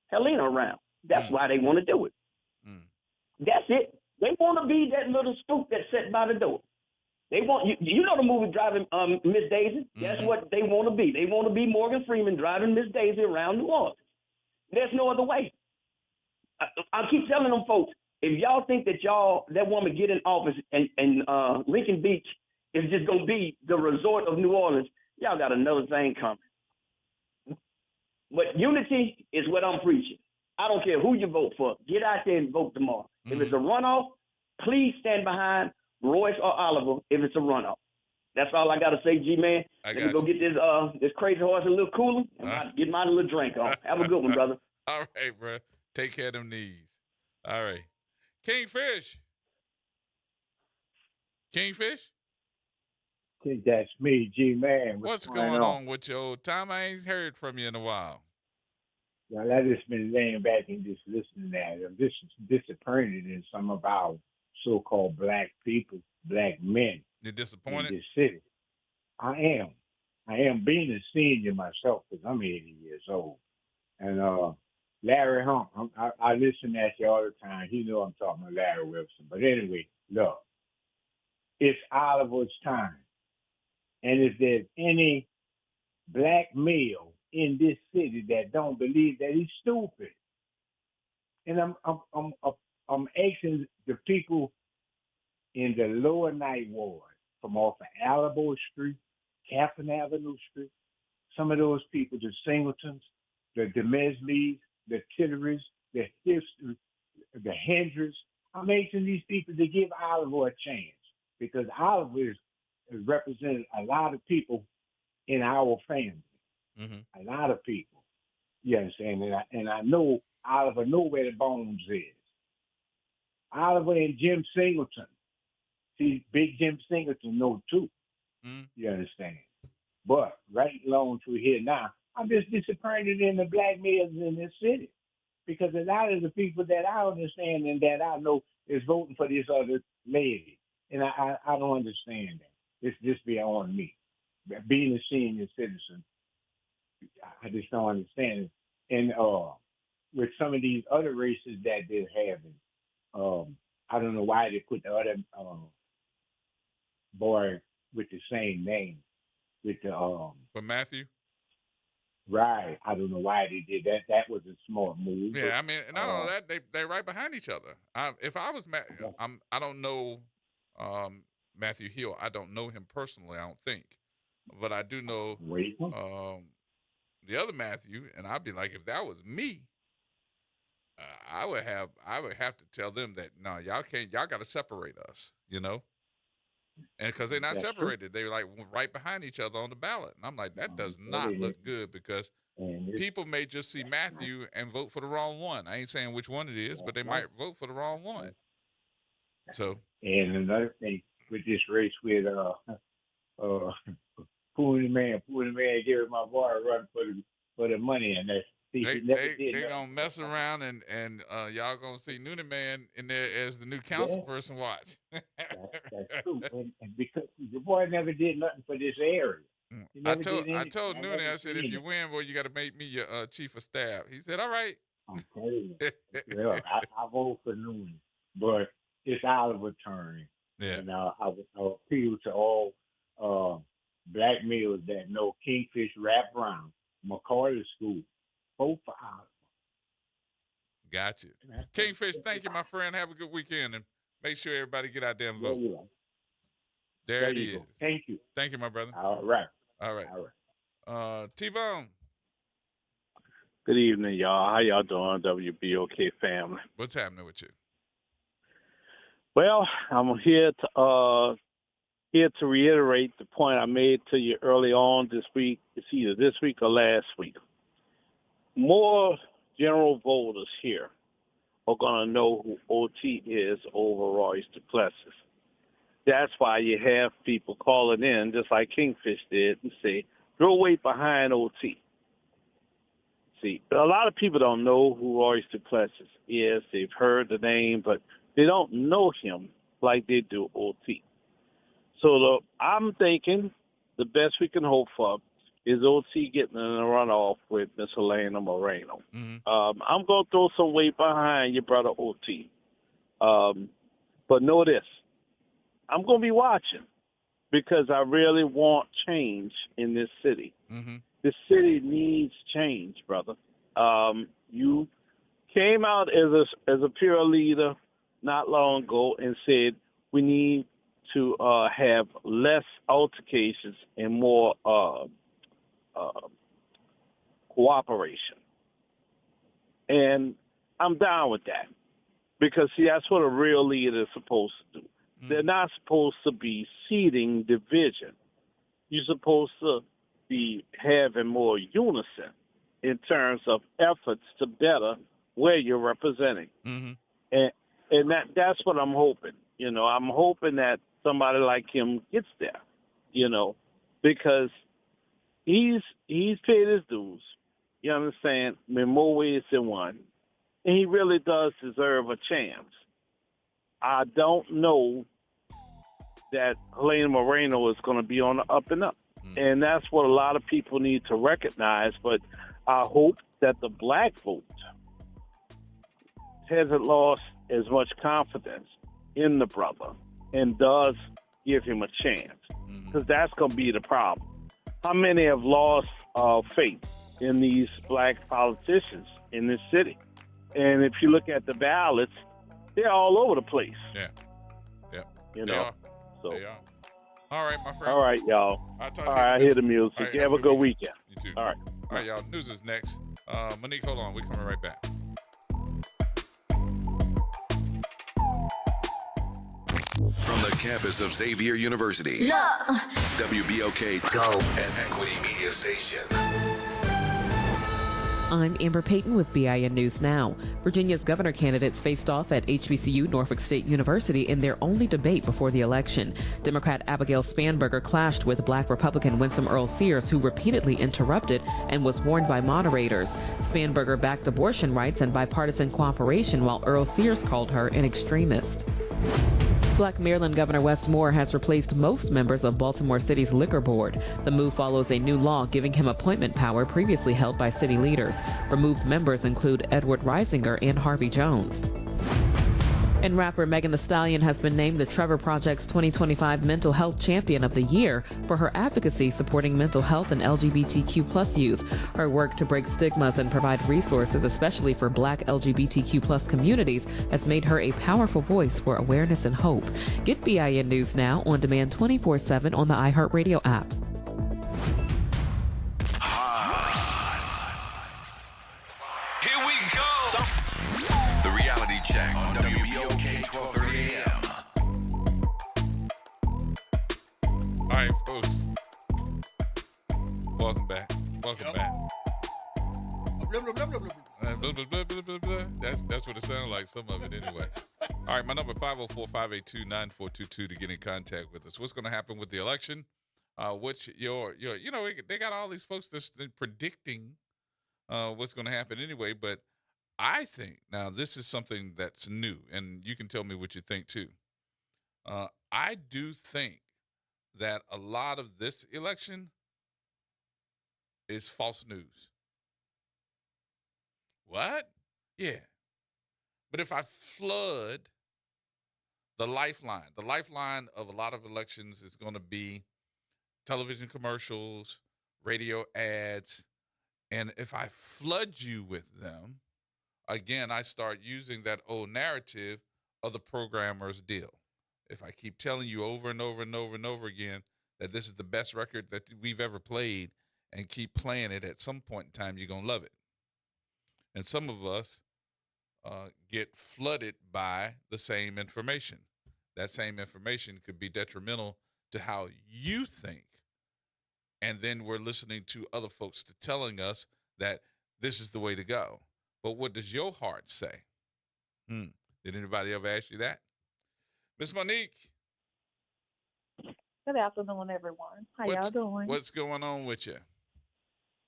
Helena around. That's why they want to do it. That's it. They want to be that little spook that sat by the door. They want you know the movie Driving Miss Daisy. That's what they want to be. They want to be Morgan Freeman driving Miss Daisy around New Orleans. There's no other way. I keep telling them folks, if y'all think that woman get in office and Lincoln Beach is just gonna be the resort of New Orleans, y'all got another thing coming. But unity is what I'm preaching. I don't care who you vote for. Get out there and vote tomorrow. If it's a runoff, please stand behind Royce or Oliver if it's a runoff. That's all I got to say, G-Man. Let me go get this crazy horse a little cooler and get my little drink on. Have a good one, brother. All right, bro. Take care of them knees. All right. Kingfish. I think that's me, G-Man. What's going on with your old time? I ain't heard from you in a while. Well, I just been laying back and just listening at it. I'm just disappointed in some of our so-called black people, black men. You're disappointed? In this city. I am. I am being a senior myself because I'm 80 years old. And Larry Hump, I listen at you all the time. You know I'm talking about Larry Wilson. But anyway, look, it's Oliver's time. And if there's any black male in this city that don't believe that, he's stupid. And I'm asking the people in the lower night ward from off of Alamo Street, Catherine Avenue Street, some of those people, the Singletons, the Mesleys, the Tilleries, the History, the Hendricks. I'm asking these people to give Oliver a chance because Oliver has represented a lot of people in our family. A lot of people. You understand? And I know Oliver know where the bones is. Oliver and Jim Singleton. See, Big Jim Singleton know too. You understand? But right along through here now, I'm just disappointed in the black males in this city. Because a lot of the people that I understand and that I know is voting for this other lady. And I don't understand that. It's just beyond me. Being a senior citizen, I just don't understand it. And with some of these other races that they're having, I don't know why they put the other boy with the same name. With the for Matthew? Right. I don't know why they did that. That was a smart move. Yeah, but, I mean, not only that, they're right behind each other. If I was I don't know Matthew Hill. I don't know him personally, I don't think. but I do know the other Matthew, and I'd be like, if that was me, I would have to tell them that no, y'all got to separate us, and because they're not That's true. separated, they're like right behind each other on the ballot, and I'm like, that does not is. look good because people may just see Matthew and vote for the wrong one. I ain't saying which one it is, but they might vote for the wrong one. So, and another thing with this race with Pooh Man giving my boy a run for the money, and that they gonna mess around and y'all gonna see Noonan Man in there as the new council person. Watch. That's true, and because the boy never did nothing for this area. I told Noonan, I said, if you win, boy, you got to make me your chief of staff. He said, all right. I'm telling you. Well, I vote for Noonan, but it's Oliver's turn. Yeah. And I would appeal to all black males that know Kingfish Rap Brown, McCarty School. Vote for Oliver. Gotcha. Kingfish, thank you, my friend. Have a good weekend, and make sure everybody get out there and vote. There it is. Thank you. Thank you, my brother. All right. T-Bone. Good evening, y'all. How y'all doing, WBOK family? What's happening with you? Well, I'm here to reiterate the point I made to you early on this week. It's either this week or last week. More general voters here are going to know who OT is over Royce Duplessis. That's why you have people calling in, just like Kingfish did, and say, throw weight behind OT. See, a lot of people don't know who Royce Duplessis is. They've heard the name, but they don't know him like they do OT. So I'm thinking the best we can hope for is OT getting in a runoff with Miss Helena Moreno. Mm-hmm. I'm going to throw some weight behind your brother OT. But know this. I'm going to be watching because I really want change in this city. Mm-hmm. The city needs change, brother. You came out as a pure leader not long ago and said we need to have less altercations and more cooperation. And I'm down with that because, see, that's what a real leader is supposed to do. Mm-hmm. They're not supposed to be seeding division. You're supposed to be having more unison in terms of efforts to better where you're representing. Mm-hmm. And that's what I'm hoping. I'm hoping that somebody like him gets there, because he's paid his dues. You understand? In more ways than one. And he really does deserve a chance. I don't know that Helena Moreno is going to be on the up and up. And that's what a lot of people need to recognize. But I hope that the black vote hasn't lost as much confidence in the brother and does give him a chance. Because that's going to be the problem. How many have lost faith in these black politicians in this city? And if you look at the ballots, they're all over the place. Yeah. They are. All right, my friend. All right, y'all. I'll talk all to you. right, I hear the music. Right, have a good weekend. You too. All right. All right, y'all. News is next. Monique, hold on. We're coming right back. From the campus of Xavier University, WBOK Go and Equity Media Station. I'm Amber Payton with BIN News Now. Virginia's governor candidates faced off at HBCU Norfolk State University in their only debate before the election. Democrat Abigail Spanberger clashed with Black Republican Winsome Earl Sears, who repeatedly interrupted and was warned by moderators. Spanberger backed abortion rights and bipartisan cooperation, while Earl Sears called her an extremist. Black Maryland Governor Wes Moore has replaced most members of Baltimore City's liquor board. The move follows a new law giving him appointment power previously held by city leaders. Removed members include Edward Reisinger and Harvey Jones. And rapper Megan Thee Stallion has been named the Trevor Project's 2025 Mental Health Champion of the Year for her advocacy supporting mental health and LGBTQ+ youth. Her work to break stigmas and provide resources, especially for Black LGBTQ+ communities, has made her a powerful voice for awareness and hope. Get BIN News Now on demand 24/7 on the iHeartRadio app. Here we go. The Reality Check on WBOK 1230 AM. All right, folks. Welcome back. Welcome back. Blah, blah, blah, blah, blah. Blah, blah, blah, blah, blah, blah. That's what it sounds like, some of it anyway. All right, my number 504-582-9422 to get in contact with us. What's going to happen with the election? What's your they got all these folks that's predicting what's going to happen anyway, but I think, now this is something that's new, and you can tell me what you think too. I do think that a lot of this election is false news. What? Yeah. But if I flood the lifeline of a lot of elections is going to be television commercials, radio ads, and if I flood you with them, again, I start using that old narrative of the programmer's deal. If I keep telling you over and over and over and over again that this is the best record that we've ever played and keep playing it, at some point in time, you're going to love it. And some of us get flooded by the same information. That same information could be detrimental to how you think. And then we're listening to other folks telling us that this is the way to go. But what does your heart say? Did anybody ever ask you that? Miss Monique. Good afternoon, everyone. How y'all doing? What's going on with you?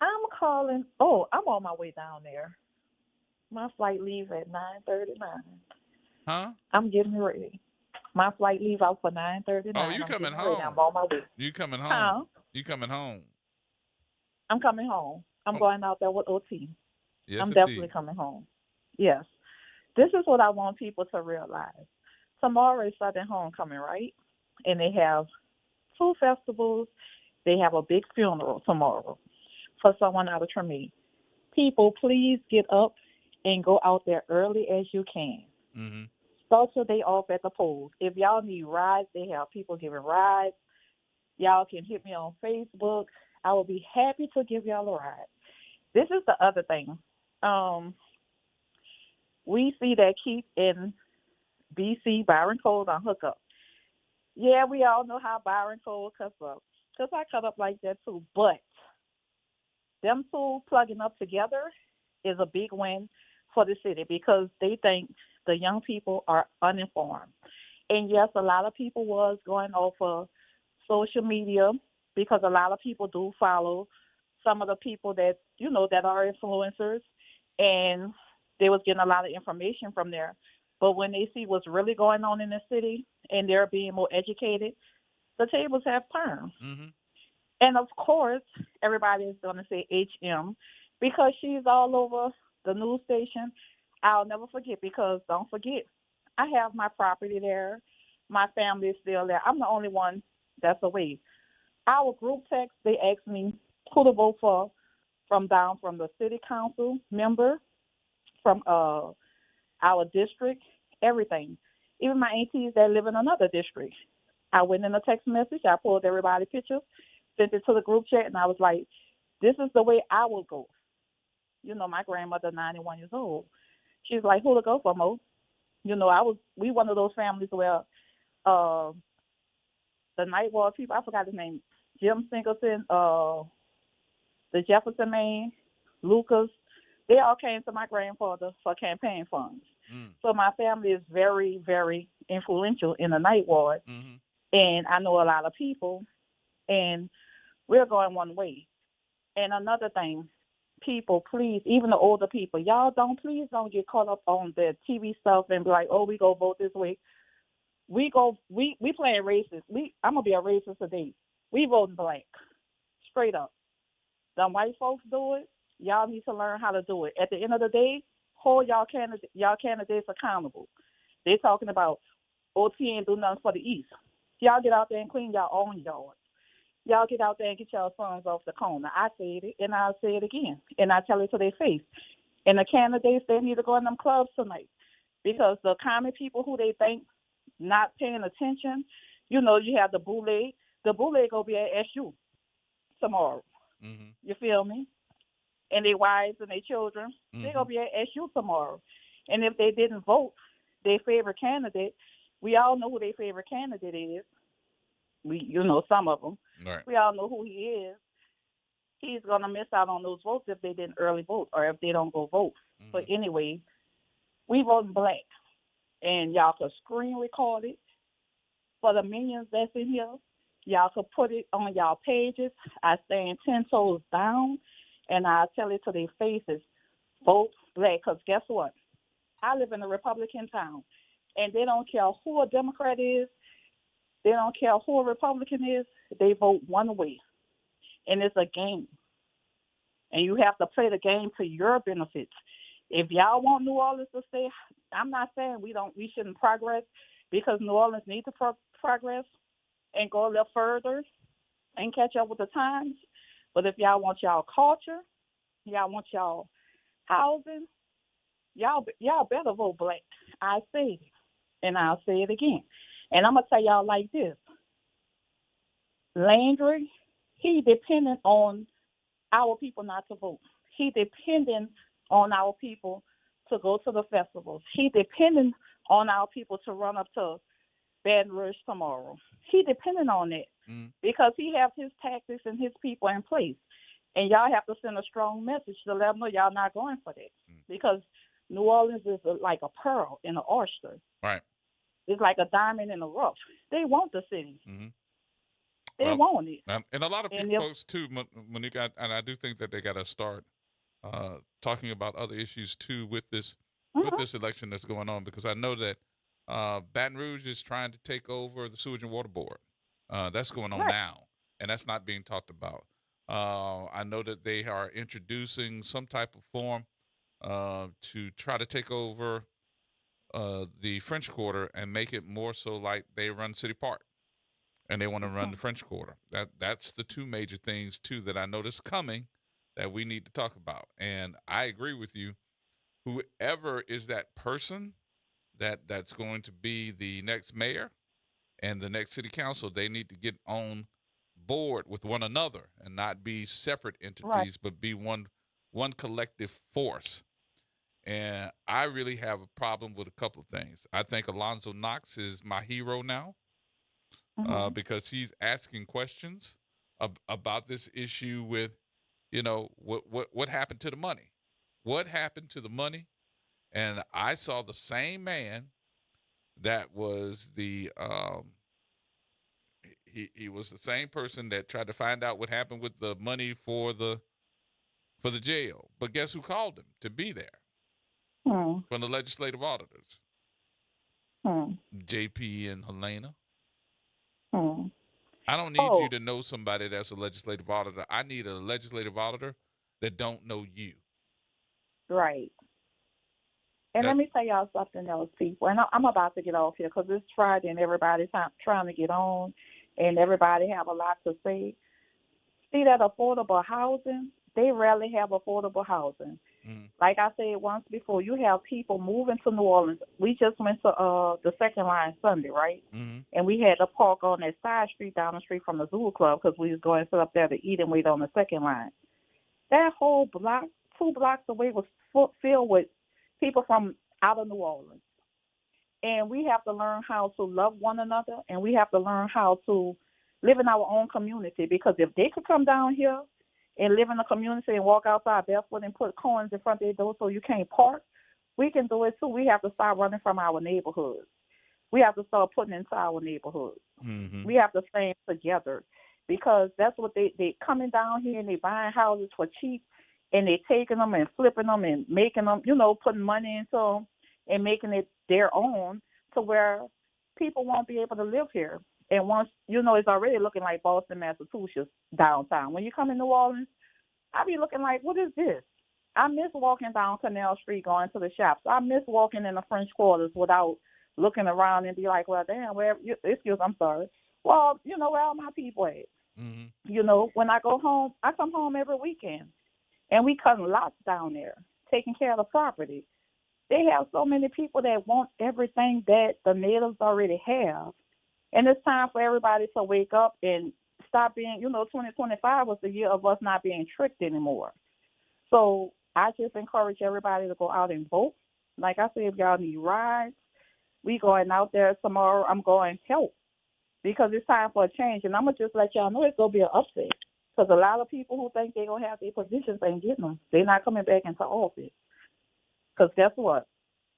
I'm calling. Oh, I'm on my way down there. My flight leaves at 9:39. Huh? I'm getting ready. My flight leave out for 9:39. Oh, you coming home? I'm on my way. You coming home? Huh? You coming home? I'm coming home. I'm going out there with OT. Yes, I'm indeed. definitely coming home. Yes. This is what I want people to realize. Tomorrow is Southern Homecoming, right? And they have 2 festivals. They have a big funeral tomorrow for someone out of Treme. People, please get up and go out there early as you can. Mm-hmm. Start your day off at the polls. If y'all need rides, they have people giving rides. Y'all can hit me on Facebook. I will be happy to give y'all a ride. This is the other thing. We see that Keith in BC, Byron Cole on hookup. Yeah, we all know how Byron Cole cuts up. Because I cut up like that too. But them 2 plugging up together is a big win for the city because they think the young people are uninformed. And yes, a lot of people was going off of social media because a lot of people do follow some of the people that, that are influencers, and they was getting a lot of information from there. But when they see what's really going on in the city and they're being more educated, the tables have turned. Mm-hmm. And of course, everybody is going to say HM because she's all over the news station. I'll never forget because don't forget, I have my property there. My family is still there. I'm the only one that's away. Our group text, they asked me who to vote for from the city council member, from our district, everything. Even my aunties that live in another district. I went in a text message. I pulled everybody's pictures, sent it to the group chat, and I was like, this is the way I will go. My grandmother, 91 years old. She's like, who to go for, Mo? We one of those families where the night ward people, I forgot his name, Jim Singleton, the Jefferson man, Lucas, they all came to my grandfather for campaign funds. So my family is very, very influential in the night ward. Mm-hmm. And I know a lot of people, and we're going one way. And another thing, people, please, even the older people, please don't get caught up on the TV stuff and be like, oh, we go vote this way. We playing racist. I'm going to be a racist today. We voting black. Straight up. The white folks do it. Y'all need to learn how to do it. At the end of the day, hold y'all candidates accountable. They talking about OT ain't do nothing for the East. Y'all get out there and clean y'all own yards. Y'all get out there and get y'all sons off the corner. I said it, and I'll say it again, and I tell it to their face. And the candidates, they need to go in them clubs tonight because the common people who they think not paying attention, you have the boule. The boule going to be at SU tomorrow. Mm-hmm. You feel me? and their wives and their children, they're going to be at SU tomorrow. And if they didn't vote their favorite candidate, we all know who their favorite candidate is. Some of them. Right. We all know who he is. He's going to miss out on those votes if they didn't early vote or if they don't go vote. But anyway, we voting black. And y'all could screen record it for the minions that's in here. Y'all could put it on y'all pages. I stand 10 toes down, and I tell it to their faces, vote black, because guess what? I live in a Republican town, and they don't care who a Democrat is. They don't care who a Republican is. They vote one way, and it's a game. And you have to play the game to your benefits. If y'all want New Orleans to stay, I'm not saying we shouldn't progress, because New Orleans needs to progress and go a little further and catch up with the times. But if y'all want y'all culture, y'all want y'all housing, y'all better vote black. I say it, and I'll say it again. And I'm going to tell y'all like this. Landry, he dependent on our people not to vote. He dependent on our people to go to the festivals. He dependent on our people to run up to Baton Rouge tomorrow. He dependent on it because he has his tactics and his people in place. And y'all have to send a strong message to let them know y'all not going for that. Because New Orleans is like a pearl in an oyster. Right. It's like a diamond in the rough. They want the city. They want it. And a lot of people, folks, too, Monique, and I do think that they got to start talking about other issues, too, with this election that's going on, because I know that Baton Rouge is trying to take over the Sewage and Water Board. That's going on now, and that's not being talked about. I know that they are introducing some type of form to try to take over the French Quarter and make it more so like they run City Park, and they want to run the French Quarter. That's the two major things, too, that I noticed coming that we need to talk about. And I agree with you. Whoever is that person that's going to be the next mayor and the next city council, they need to get on board with one another and not be separate entities, but be one collective force. And I really have a problem with a couple of things. I think Alonzo Knox is my hero now because he's asking questions about this issue with, what happened to the money? What happened to the money? And I saw the same man that was the he was the same person that tried to find out what happened with the money for the jail. But guess who called him to be there? From the legislative auditors. JP and Helena. I don't need you to know somebody that's a legislative auditor. I need a legislative auditor that don't know you. Right. And let me tell y'all something else, people. And I'm about to get off here because it's Friday and everybody's trying to get on and everybody have a lot to say. See that affordable housing? They rarely have affordable housing. Like I said once before, you have people moving to New Orleans. We just went to the Second Line Sunday, right? And we had to park on that side street down the street from the Zoo Club because we was going to sit up there to eat and wait on the second line. That whole block, 2 blocks away, was filled with people from out of New Orleans. And we have to learn how to love one another, and we have to learn how to live in our own community, because if they could come down here and live in the community and walk outside barefoot and put cones in front of their door so you can't park, we can do it too. We have to start running from our neighborhoods. We have to start putting into our neighborhoods. We have to stand together, because that's what they coming down here and they buying houses for cheap, and they taking them and flipping them and making them, putting money into them and making it their own, to where people won't be able to live here. And once, it's already looking like Boston, Massachusetts downtown. When you come in New Orleans, I be looking like, what is this? I miss walking down Canal Street going to the shops. I miss walking in the French Quarters without looking around and be like, well, damn, I'm sorry. Well, where are my people at? When I go home, I come home every weekend. And we cutting lots down there, taking care of the property. They have so many people that want everything that the natives already have. And it's time for everybody to wake up and stop being, 2025 was the year of us not being tricked anymore. So I just encourage everybody to go out and vote. Like I said, if y'all need rides, we going out there tomorrow. I'm going to help because it's time for a change. And I'm going to just let y'all know it's going to be an upset because a lot of people who think they're going to have their positions ain't getting them. They're not coming back into office. Because guess what?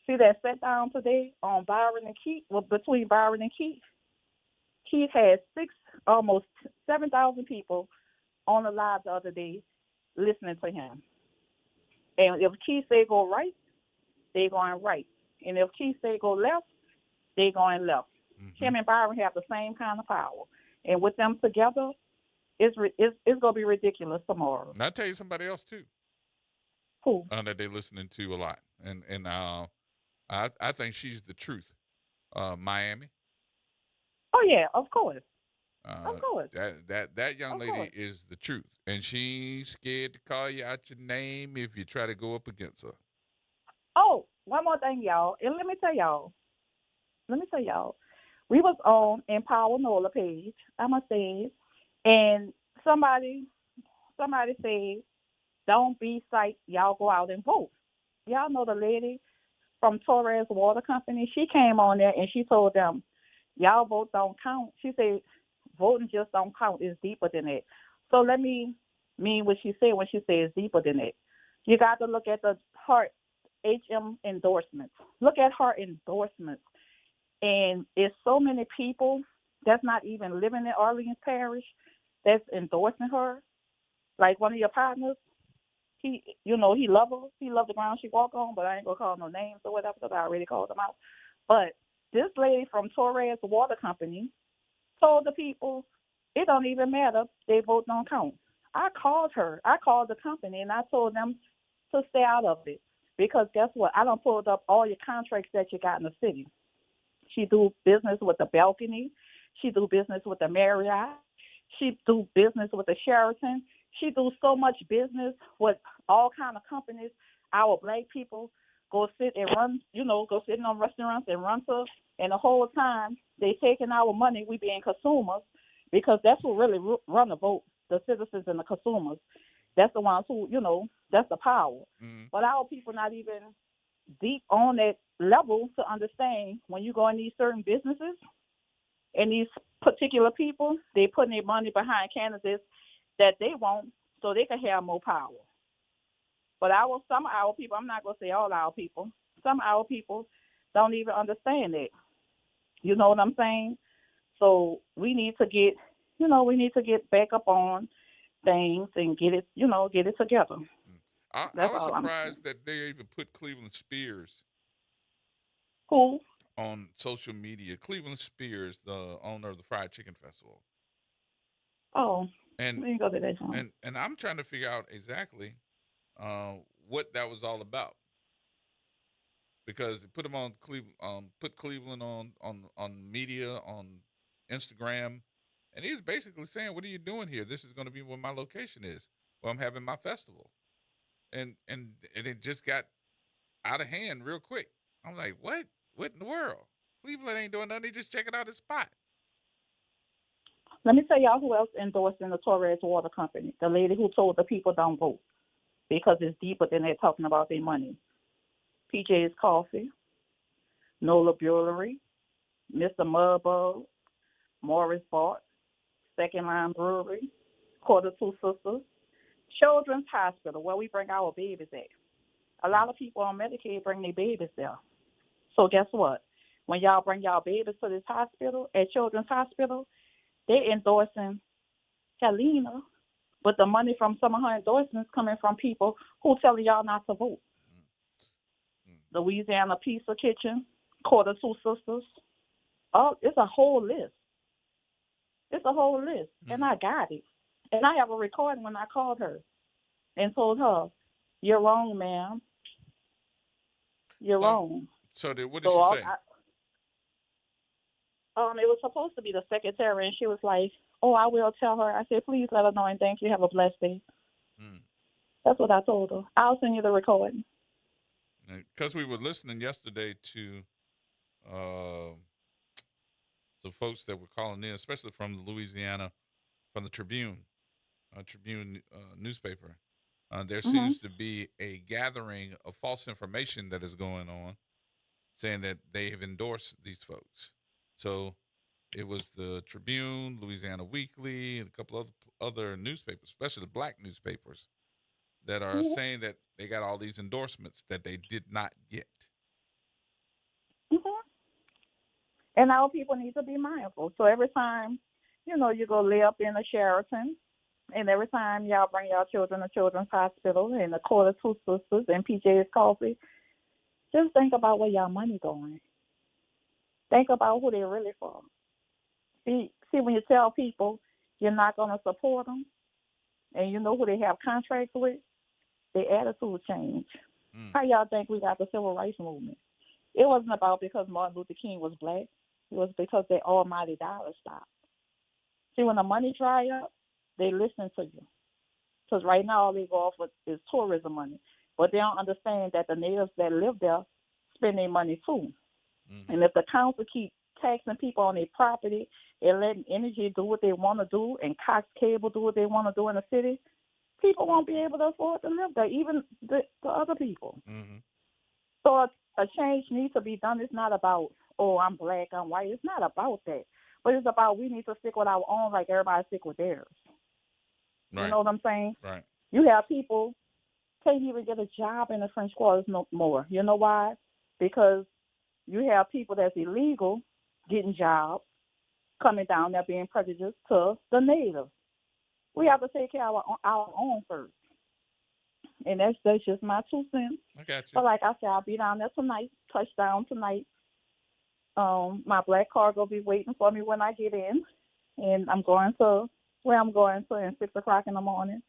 See that sit down today on Byron and Keith, well, between Byron and Keith? Keith had almost 7,000 people on the live the other day listening to him. And if Keith say go right, they going right. And if Keith say go left, they going left. Mm-hmm. Him and Byron have the same kind of power. And with them together, it's going to be ridiculous tomorrow. And I'll tell you somebody else, too. Who? That they're listening to a lot. And I think she's the truth. Miami. Oh, yeah, of course. Of course. That young lady is the truth. And she's scared to call you out your name if you try to go up against her. Oh, one more thing, y'all. And let me tell y'all. We was on Empower Nola page, I must say, and somebody said, don't be psyched, y'all go out and vote. Y'all know the lady from Torres Water Company? She came on there and she told them, y'all vote don't count. She said, voting just don't count. It's deeper than that. So let me mean what she said when she said it's deeper than that. You got to look at the HART HM endorsements. Look at her endorsements. And it's so many people that's not even living in Orleans Parish that's endorsing her. Like one of your partners, he love her. He love the ground she walk on, but I ain't going to call no names or whatever because I already called them out. But this lady from Torres Water Company told the people, it don't even matter. They vote don't count. I called her. I called the company, and I told them to stay out of it. Because guess what? I done pulled up all your contracts that you got in the city. She do business with the Balcony. She do business with the Marriott. She do business with the Sheraton. She do so much business with all kind of companies. Our black people go sit and run, go sit in on restaurants and run to, and the whole time they taking our money, we being consumers, because that's what really run the vote, the citizens and the consumers. That's the ones who, that's the power. Mm-hmm. But our people not even deep on that level to understand when you go in these certain businesses and these particular people, they putting their money behind candidates that they want so they can have more power. But some of our people, I'm not going to say all our people, some of our people don't even understand it. You know what I'm saying? So we need to get back up on things and get it together. I was surprised that they even put Cleveland Spears. Who? On social media. Cleveland Spears, the owner of the Fried Chicken Festival. Oh, and you go to that one. And I'm trying to figure out exactly what that was all about. Because they put them on put Cleveland on media, on Instagram, and he was basically saying, "What are you doing here? This is going to be where my location is, where I'm having my festival." And it just got out of hand real quick. I'm like, what? What in the world? Cleveland ain't doing nothing. They just checking out his spot. Let me tell y'all who else endorsed in the Torres Water Company. The lady who told the people don't vote because it's deeper than they're talking about their money. PJ's Coffee, Nola Brewery, Mr. Mudbug, Morris Bart, Second Line Brewery, Quarter Two Sisters, Children's Hospital, where we bring our babies at. A lot of people on Medicaid bring their babies there. So guess what? When y'all bring y'all babies to this hospital, at Children's Hospital, they're endorsing Helena, but the money from some of her endorsements coming from people who telling y'all not to vote. Louisiana Pizza Kitchen, Quarter Two Sisters. Oh, it's a whole list. It's a whole list. And I got it. And I have a recording when I called her and told her, you're wrong, ma'am. You're wrong. So what did she say? It was supposed to be the secretary, and she was like, oh, I will tell her. I said, please let her know, and thank you. Have a blessed day. That's what I told her. I'll send you the recording. Because we were listening yesterday to the folks that were calling in, especially from Louisiana, from the Tribune newspaper. There seems to be a gathering of false information that is going on, saying that they have endorsed these folks. So it was the Tribune, Louisiana Weekly, and a couple of other newspapers, especially the black newspapers, that are saying that they got all these endorsements that they did not get. And our people need to be mindful. So every time, you go lay up in a Sheraton, and every time y'all bring y'all children to Children's Hospital and the Quarter Two Sisters and PJ's Coffee, just think about where y'all money going. Think about who they're really for. See, when you tell people you're not going to support them, and you know who they have contracts with, their attitude change. How y'all think we got the civil rights movement? It wasn't about because Martin Luther King was black. It was because the almighty dollar stopped. See, when the money dry up, they listen to you. Because right now all they go off with is tourism money. But they don't understand that the natives that live there spend their money too. And if the council keep taxing people on their property and letting Energy do what they want to do and Cox Cable do what they want to do in the city, people won't be able to afford to live there, even the other people. So a change needs to be done. It's not about, oh, I'm black, I'm white. It's not about that. But it's about we need to stick with our own like everybody stick with theirs. Right. You know what I'm saying? Right. You have people can't even get a job in the French Quarters no more. You know why? Because you have people that's illegal getting jobs, coming down there being prejudiced to the natives. We have to take care of our own first. And that's just my 2 cents. I got you. But like I said, I'll be down there tonight, touchdown tonight. My black car will be waiting for me when I get in. And I'm going to where I'm going to at 6 o'clock in the morning.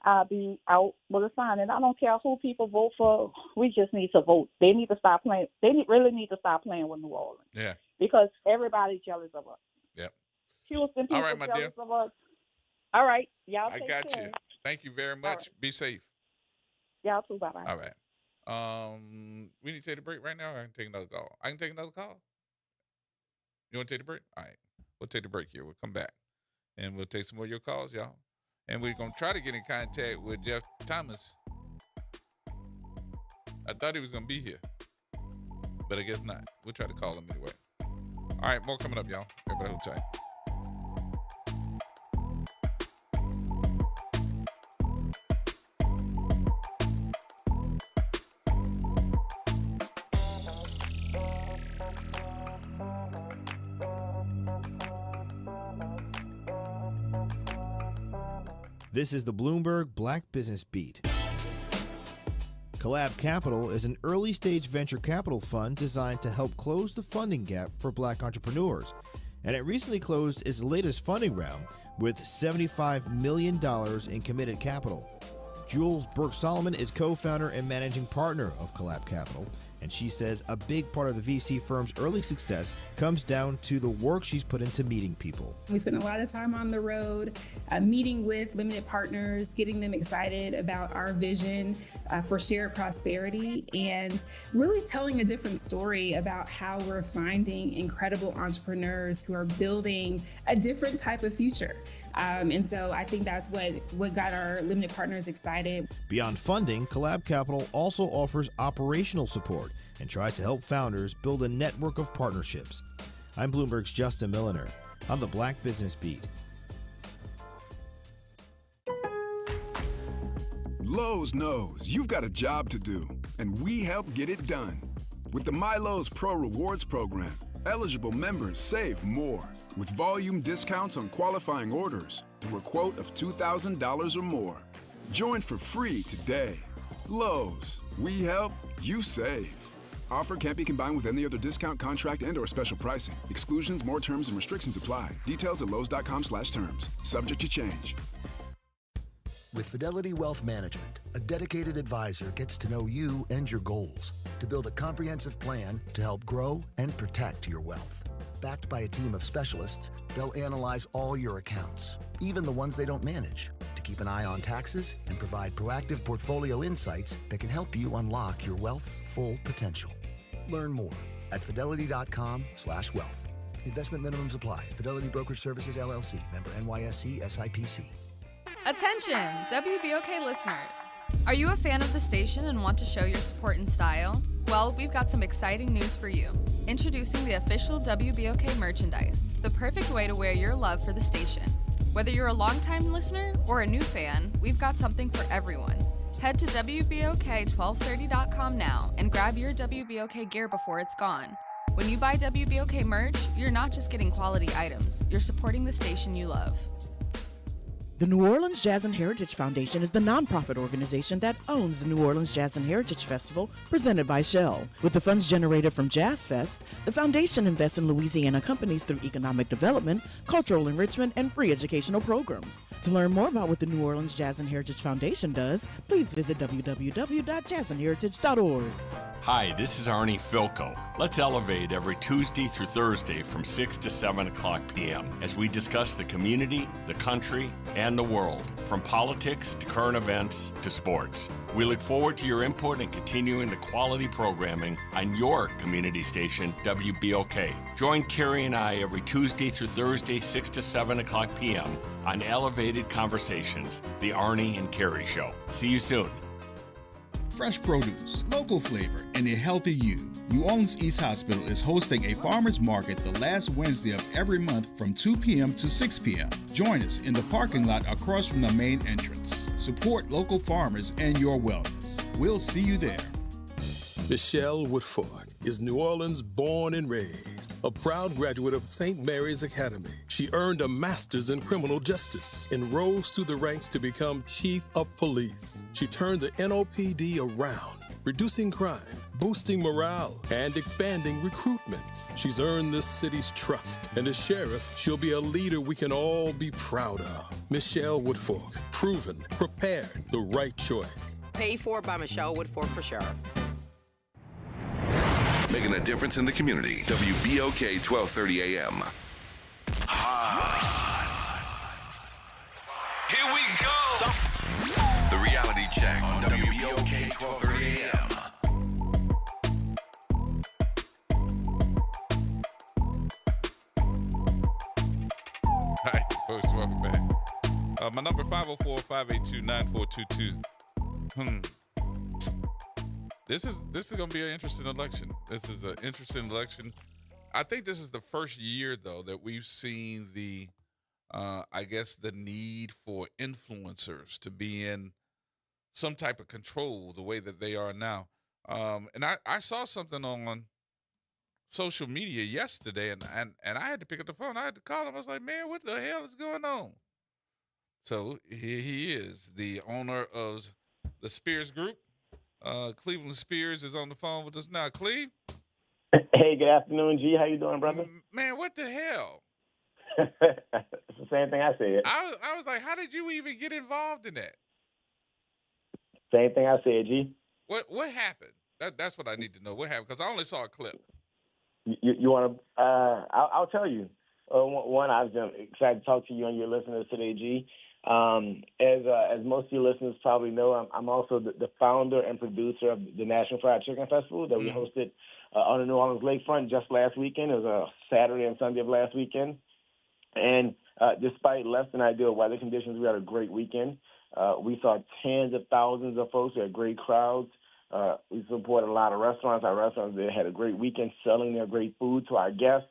I'll be out with a sign. And I don't care who people vote for. We just need to vote. They need to stop playing. Really need to stop playing with New Orleans. Yeah. Because everybody's jealous of us. Yep. Houston people All right, my jealous dear. of us. All right. Y'all I take got care. you. Thank you very much. Be safe. Y'all too. Bye-bye. All right. We need to take a break right now, or I can take another call. I can take another call. You want to take the break? All right. We'll take the break here. We'll come back. And we'll take some more of your calls, y'all. And we're going to try to get in contact with Jeff Thomas. I thought he was going to be here, but I guess not. We'll try to call him anyway. All right, more coming up, y'all. Everybody hold tight. This is the Bloomberg Black Business Beat. Collab Capital is an early-stage venture capital fund designed to help close the funding gap for black entrepreneurs. And it recently closed its latest funding round with $75 million in committed capital. Jules Burke-Solomon is co-founder and managing partner of Collab Capital, and she says a big part of the VC firm's early success comes down to the work she's put into meeting people. We spend a lot of time on the road, meeting with limited partners, getting them excited about our vision for shared prosperity, and really telling a different story about how we're finding incredible entrepreneurs who are building a different type of future. And so I think that's what got our limited partners excited. Beyond funding, Collab Capital also offers operational support and tries to help founders build a network of partnerships. I'm Bloomberg's Justin Milliner. I'm the Black Business Beat. Lowe's knows you've got a job to do, and we help get it done. With the MyLowe's Pro Rewards program, eligible members save more, with volume discounts on qualifying orders through a quote of $2,000 or more. Join for free today. Lowe's, we help, you save. Offer can't be combined with any other discount, contract, and/or special pricing. Exclusions, more terms, and restrictions apply. Details at lowes.com/terms. Subject to change. With Fidelity Wealth Management, a dedicated advisor gets to know you and your goals to build a comprehensive plan to help grow and protect your wealth. Backed by a team of specialists, they'll analyze all your accounts, even the ones they don't manage, to keep an eye on taxes and provide proactive portfolio insights that can help you unlock your wealth's full potential. Learn more at fidelity.com/wealth. Investment minimums apply. Fidelity Brokerage Services, LLC. Member NYSE SIPC. Attention, WBOK listeners. Are you a fan of the station and want to show your support in style? Well, we've got some exciting news for you. Introducing the official WBOK merchandise, the perfect way to wear your love for the station. Whether you're a longtime listener or a new fan, we've got something for everyone. Head to WBOK1230.com now and grab your WBOK gear before it's gone. When you buy WBOK merch, you're not just getting quality items, you're supporting the station you love. The New Orleans Jazz and Heritage Foundation is the nonprofit organization that owns the New Orleans Jazz and Heritage Festival presented by Shell. With the funds generated from Jazz Fest, the foundation invests in Louisiana companies through economic development, cultural enrichment, and free educational programs. To learn more about what the New Orleans Jazz and Heritage Foundation does, please visit www.jazzandheritage.org. Hi, this is Arnie Filko. Let's elevate every Tuesday through Thursday from 6 to 7 o'clock p.m. as we discuss the community, the country, and the world, from politics to current events to sports. We look forward to your input and continuing the quality programming on your community station, WBOK. Join Carrie and I every Tuesday through Thursday, 6 to 7 o'clock p.m. on Elevated Conversations, the Arnie and Carrie Show. See you soon. Fresh produce, local flavor, and a healthy you. New Orleans East Hospital is hosting a farmers market the last Wednesday of every month from 2 p.m. to 6 p.m. Join us in the parking lot across from the main entrance. Support local farmers and your wellness. We'll see you there. Michelle Woodford is New Orleans born and raised, a proud graduate of St. Mary's Academy. She earned a master's in criminal justice and rose through the ranks to become chief of police. She turned the NOPD around, reducing crime, boosting morale, and expanding recruitments. She's earned this city's trust, and as sheriff, she'll be a leader we can all be proud of. Michelle Woodford, proven, prepared, the right choice. Paid for by Michelle Woodfork for sheriff. Making a difference in the community. WBOK 1230 AM. Here we go. The reality check on WBOK 1230 AM. Hi, folks. Welcome back. My number 504-582-9422. This is going to be an interesting election. This is an interesting election. I think this is the first year, though, that we've seen the, I guess, the need for influencers to be in some type of control the way that they are now. And I saw something on social media yesterday, and I had to pick up the phone. I had to call him. I was like, man, what the hell is going on? So here he is, the owner of the Spears Group. Cleveland Spears is on the phone with us now. Cleve? Hey, good afternoon, G. How you doing, brother? Man, what the hell? It's the same thing I said. I was like, how did you even get involved in that? Same thing I said, G. What happened? That's what I need to know. What happened? Because I only saw a clip. You want to? I'll tell you. One, I've been excited to talk to you and your listeners today, G. As most of your listeners probably know, I'm also the founder and producer of the National Fried Chicken Festival that we hosted on the New Orleans lakefront just last weekend. It was a Saturday and Sunday of last weekend. And despite less than ideal weather conditions, we had a great weekend. We saw tens of thousands of folks. We had great crowds. We supported a lot of restaurants. Our restaurants, they had a great weekend selling their great food to our guests,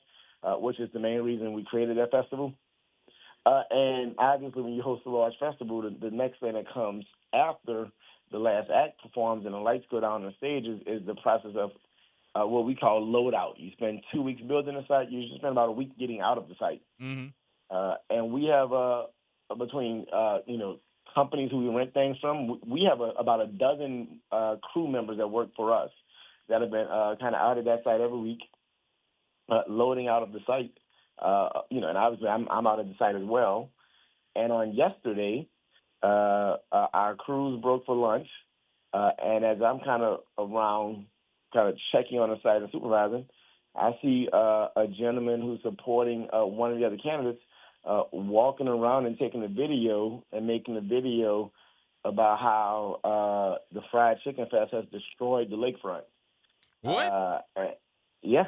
which is the main reason we created that festival. And obviously, when you host a large festival, the next thing that comes after the last act performs and the lights go down on the stage is the process of what we call load-out. You spend 2 weeks building the site. You usually spend about a week getting out of the site. Mm-hmm. And we have, between, companies who we rent things from, we have about a dozen crew members that work for us that have been kind of out of that site every week, loading out of the site. And obviously I'm out of the site as well. And on yesterday, our crews broke for lunch. And as I'm kind of around, kind of checking on the site and supervising, I see a gentleman who's supporting one of the other candidates walking around and taking a video and making a video about how the Fried Chicken Fest has destroyed the lakefront. What? Yeah.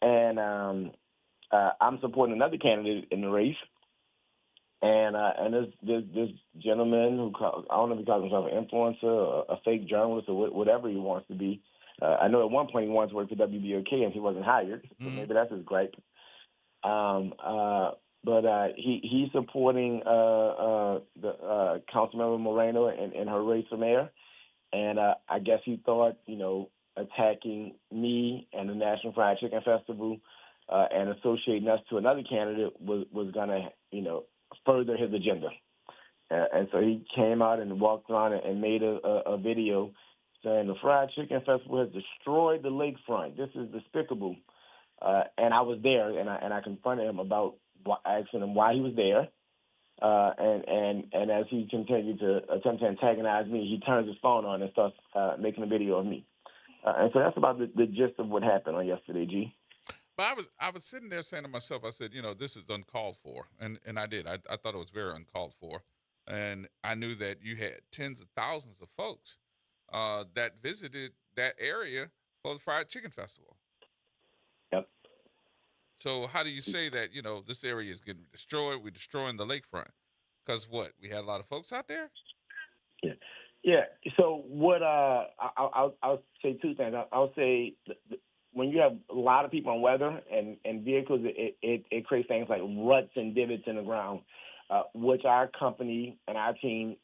And I'm supporting another candidate in the race. And this gentleman who I don't know if he calls himself an influencer or a fake journalist or whatever he wants to be. I know at one point he wanted to work for WBOK and he wasn't hired, so maybe that's his gripe. But he's supporting the Councilmember Moreno in her race for mayor, and I guess he thought, attacking me and the National Fried Chicken Festival and associating us to another candidate was going to, further his agenda. And so he came out and walked around and made a video saying the Fried Chicken Festival has destroyed the lakefront. This is despicable. And I was there, and I confronted him about asking him why he was there. And as he continued to attempt to antagonize me, he turns his phone on and starts making a video of me. And so that's about the gist of what happened on yesterday, G. But I was sitting there saying to myself, I said, this is uncalled for. And I did. I thought it was very uncalled for. And I knew that you had tens of thousands of folks that visited that area for the Fried Chicken Festival. Yep. So how do you say that, this area is getting destroyed? We're destroying the lakefront. Because what? We had a lot of folks out there? Yeah. Yeah. So what I'll say two things. I'll say when you have a lot of people on weather and vehicles, it creates things like ruts and divots in the ground, which our company and our team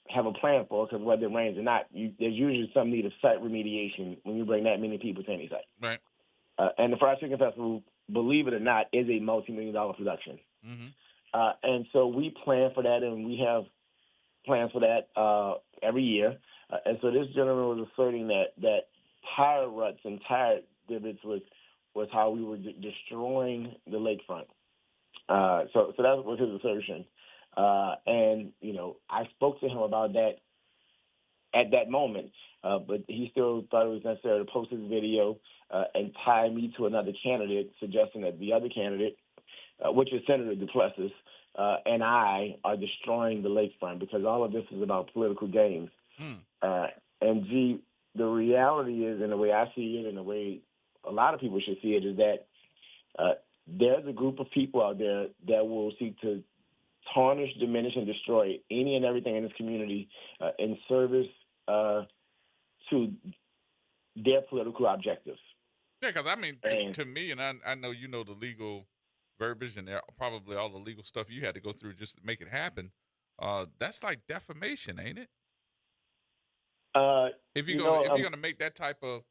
have a plan for, because whether it rains or not, there's usually some need of site remediation when you bring that many people to any site. Right. And the Fried Chicken Festival, believe it or not, is a multi-million-dollar production. Mm-hmm. And so we plan for that, and we have plans for that every year. And so this gentleman was asserting that tire ruts and tire divots was how we were destroying the lakefront. So that was his assertion. And, I spoke to him about that at that moment, but he still thought it was necessary to post his video and tie me to another candidate, suggesting that the other candidate, which is Senator Duplessis, and I are destroying the lakefront, because all of this is about political games. And, G, the reality is, and the way I see it and the way a lot of people should see it, is that there's a group of people out there that will seek to tarnish, diminish, and destroy any and everything in this community in service to their political objectives. Yeah, because, to me, and I know you know the legal verbiage and probably all the legal stuff you had to go through just to make it happen, that's like defamation, ain't it? If you're going to make that type of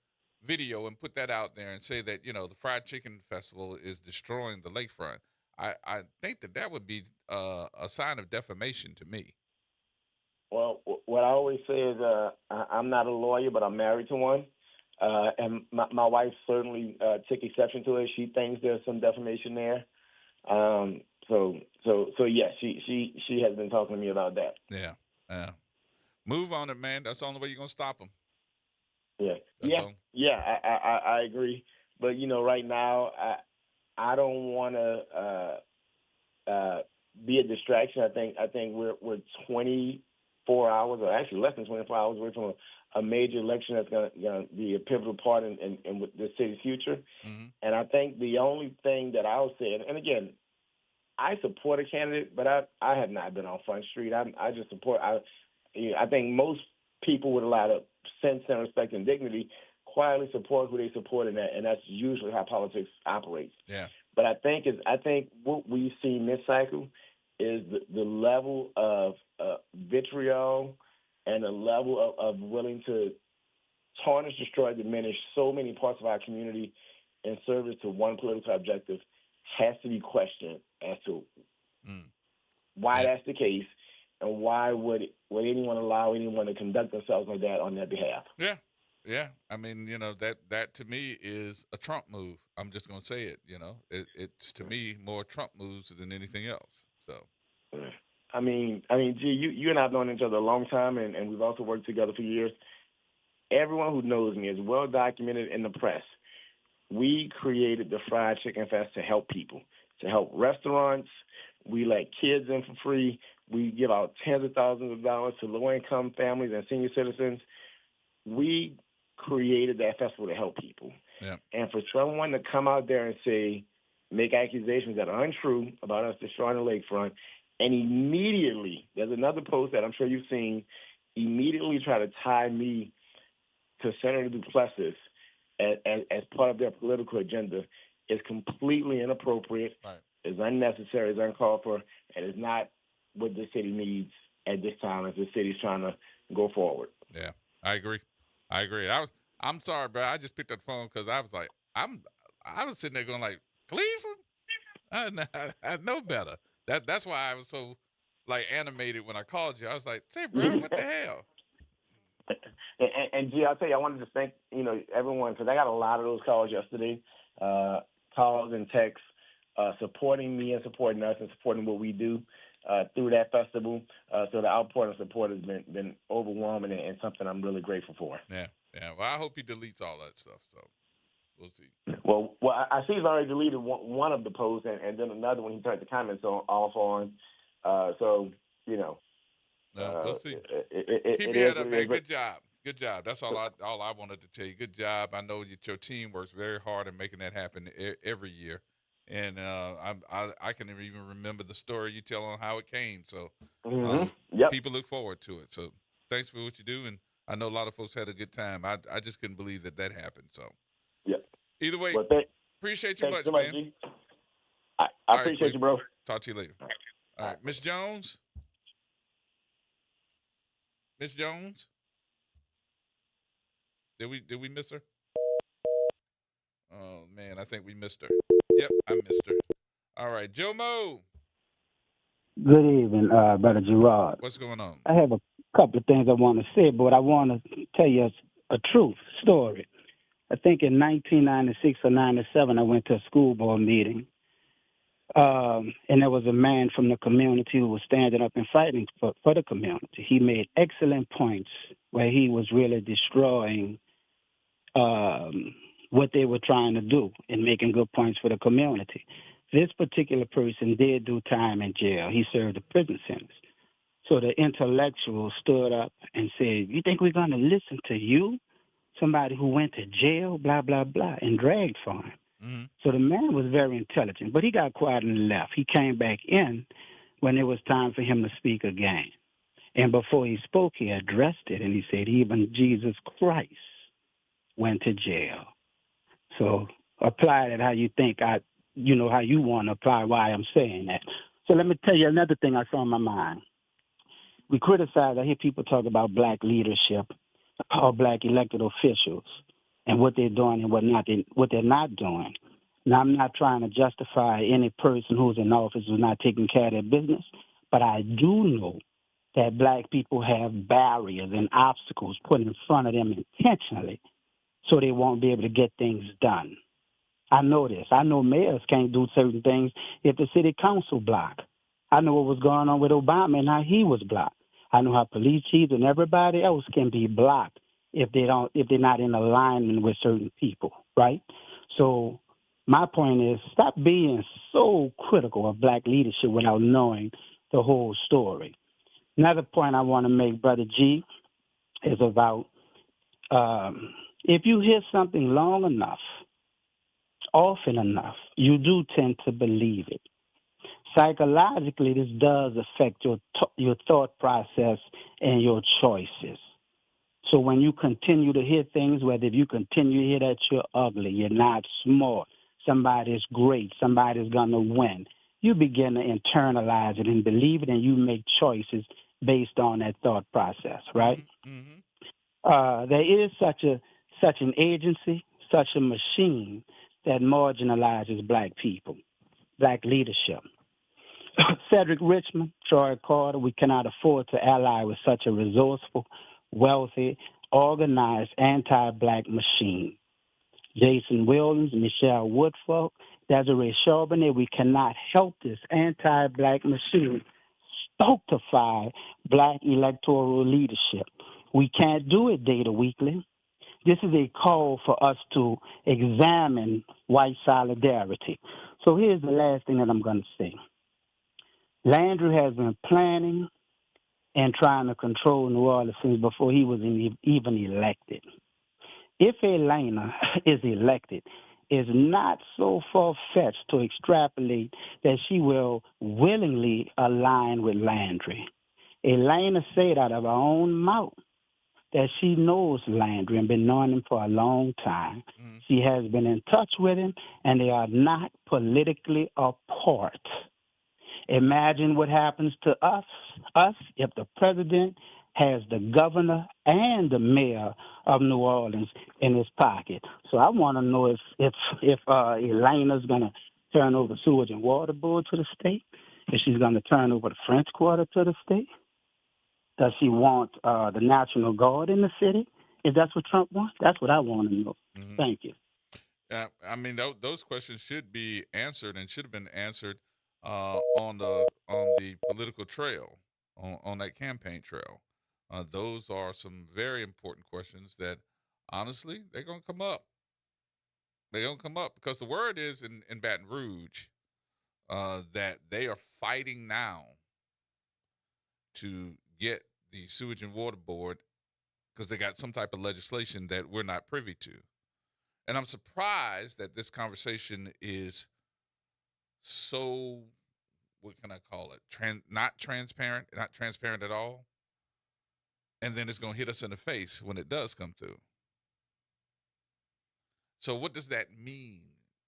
video and put that out there and say that, the Fried Chicken Festival is destroying the lakefront, I think that would be a sign of defamation to me. Well, what I always say is I'm not a lawyer, but I'm married to one. And my wife certainly took exception to it. She thinks there's some defamation there. So yes, she has been talking to me about that. Yeah. Move on it, man. That's the only way you're gonna stop them. Yeah. I agree. But right now, I don't want to be a distraction. I think we're 24 hours, or actually less than 24 hours away from a major election that's going to be a pivotal part in the city's future. Mm-hmm. And I think the only thing that I'll say, and again, I support a candidate, but I have not been on Front Street. I just support. I think most people with a lot of sense and respect and dignity quietly support who they support, and that's usually how politics operates. Yeah. But I think what we've seen this cycle is the level of vitriol and the level of willing to tarnish, destroy, diminish so many parts of our community in service to one political objective has to be questioned as to why that's the case, and why would anyone allow anyone to conduct themselves like that on their behalf. Yeah. That to me is a Trump move. I'm just going to say it, It's to me more Trump moves than anything else. So G, you and I have known each other a long time, and we've also worked together for years. Everyone who knows me is well documented in the press. We created the Fried Chicken Fest to help people, to help restaurants. We let kids in for free. We give out tens of thousands of dollars to low-income families and senior citizens. We created that festival to help people. Yeah. And for someone to come out there and make accusations that are untrue about us destroying the lakefront, and immediately, there's another post that I'm sure you've seen, immediately try to tie me to Senator Duplessis as part of their political agenda is completely inappropriate, is unnecessary, is uncalled for, and is not what the city needs at this time as the city's trying to go forward. Yeah, I agree. I'm sorry, bro. I just picked up the phone because I was like, I was sitting there going like, Cleveland? I know better. That's why I was so like animated when I called you. I was like, say, bro, what the hell? And G, I'll tell you, I wanted to thank everyone because I got a lot of those calls yesterday, calls and texts supporting me and supporting us and supporting what we do through that festival. So the outpouring of support has been overwhelming and something I'm really grateful for. Yeah. Well, I hope he deletes all that stuff. So we'll see. Well, I see he's already deleted one of the posts and then another one he turned the comments off on. We'll see. Keep your head up, man. Good job. That's all I wanted to tell you. Good job. I know that your team works very hard in making that happen every year. And I can even remember the story you tell on how it came. So people look forward to it. So thanks for what you do. And I know a lot of folks had a good time. I just couldn't believe that happened. So either way, appreciate you much, man. G. I appreciate you, bro. Talk to you later. All right, Miss Jones. Miss Jones? Did we miss her? Oh man, I think we missed her. Yep, I missed her. All right, Joe Mo. Good evening, Brother Gerod. What's going on? I have a couple of things I want to say, but I want to tell you a truth story. I think in 1996 or 97, I went to a school board meeting, and there was a man from the community who was standing up and fighting for the community. He made excellent points where he was really destroying what they were trying to do and making good points for the community. This particular person did do time in jail. He served a prison sentence. So the intellectual stood up and said, you think we're going to listen to you, somebody who went to jail, blah, blah, blah, and dragged for him? Mm-hmm. So the man was very intelligent, but he got quiet and left. He came back in when it was time for him to speak again. And before he spoke, he addressed it, and he said, even Jesus Christ went to jail. So apply that how you think how you want to apply why I'm saying that. So let me tell you another thing I saw in my mind. We criticize, I hear people talk about black leadership or black elected officials and what they're doing and what they're not doing. Now, I'm not trying to justify any person who's in office who's not taking care of their business, but I do know that black people have barriers and obstacles put in front of them intentionally so they won't be able to get things done. I know this. I know mayors can't do certain things if the city council blocked. I know what was going on with Obama and how he was blocked. I know how police chiefs and everybody else can be blocked if they're not in alignment with certain people, right? So my point is stop being so critical of black leadership without knowing the whole story. Another point I want to make, Brother G, is about if you hear something long enough, often enough, you do tend to believe it. Psychologically, this does affect your thought process and your choices. So when you continue to hear things, whether if you continue to hear that you're ugly, you're not smart, somebody's great, somebody's going to win, you begin to internalize it and believe it, and you make choices based on that thought process, right? Mm-hmm. There is such an agency, such a machine that marginalizes black people, black leadership. Cedric Richmond, Troy Carter, we cannot afford to ally with such a resourceful, wealthy, organized, anti-black machine. Jason Williams, Michelle Woodfolk, Desiree Charbonnet, we cannot help this anti-black machine stultify black electoral leadership. We can't do it data weekly. This is a call for us to examine white solidarity. So here's the last thing that I'm going to say. Landry has been planning and trying to control New Orleans since before he was even elected. If Elena is elected, is not so far-fetched to extrapolate that she will willingly align with Landry. Elena said out of her own mouth that she knows Landry and been knowing him for a long time. She has been in touch with him, and they are not politically apart. Imagine what happens to us if the president has the governor and the mayor of New Orleans in his pocket. So I want to know if Elena's going to turn over sewage and water board to the state, if she's going to turn over the French Quarter to the state. Does she want the National Guard in the city? If that's what Trump wants, that's what I want to know. Thank you. I mean, those questions should be answered and should have been answered on the political trail, on that campaign trail. Those are some very important questions that, honestly, they're going to come up. They're going to come up because the word is in Baton Rouge that they are fighting now to get the Sewage and Water Board because they got some type of legislation that we're not privy to. And I'm surprised that this conversation is so, what can I call it? Not transparent at all. And then it's going to hit us in the face when it does come through. So what does that mean,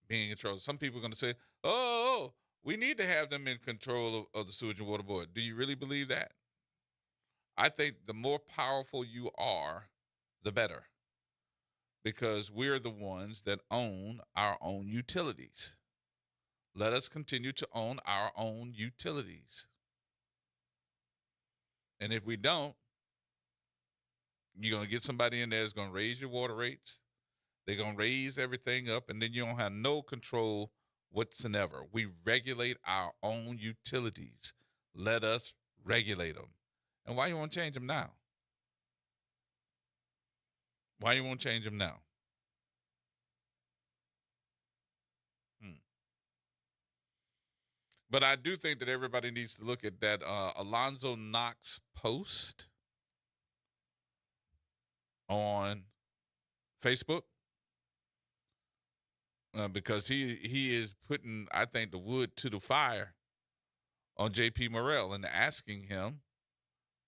being in control? Some people are going to say, oh, we need to have them in control of the Sewage and Water Board. Do you really believe that? I think the more powerful you are, the better. Because we're the ones that own our own utilities. Let us continue to own our own utilities. And if we don't, you're going to get somebody in there that's going to raise your water rates. They're going to raise everything up, and then you don't have no control whatsoever. We regulate our own utilities. Let us regulate them. And why you want to change them now? Why you want to change them now? But I do think that everybody needs to look at that Alonzo Knox post on Facebook because he is putting, I think, the wood to the fire on J.P. Morrell and asking him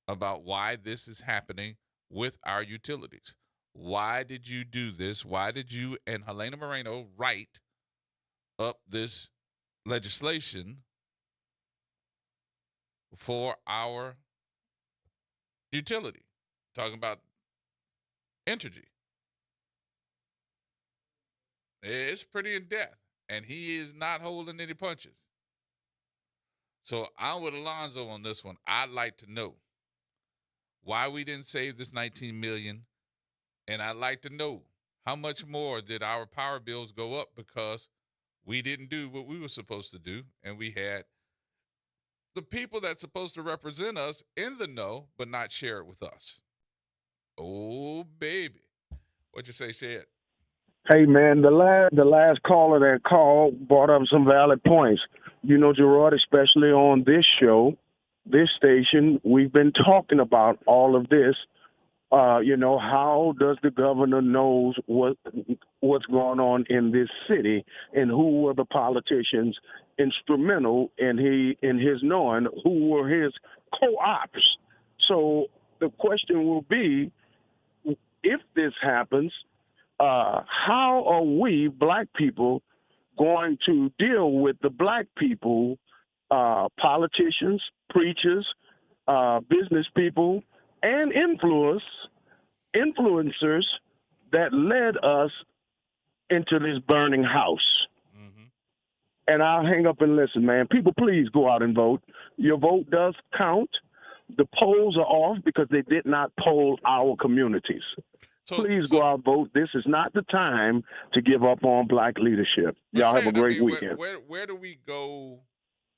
about why this is happening with our utilities. Why did you do this? Why did you and Helena Moreno write up this legislation for our utility? Talking about energy. It's pretty in depth, and he is not holding any punches. So I'm with Alonzo on this one. I'd like to know why we didn't save this $19 million, and I'd like to know how much more did our power bills go up because we didn't do what we were supposed to do, and we had the people that's supposed to represent us in the know, but not share it with us. Oh, baby. What you say, Shed? Hey, man, the last caller that called brought up some valid points. You know, Gerard, especially on this show, this station, we've been talking about all of this. How does the governor knows what's going on in this city, and who were the politicians instrumental in his knowing who were his co-ops? So the question will be, if this happens, how are we black people going to deal with the black people, politicians, preachers, business people, and influencers that led us into this burning house? And I'll hang up and listen, man. People, please go out and vote. Your vote does count. The polls are off because they did not poll our communities. Please go out and vote. This is not the time to give up on black leadership. Y'all have a great weekend. Where do we go?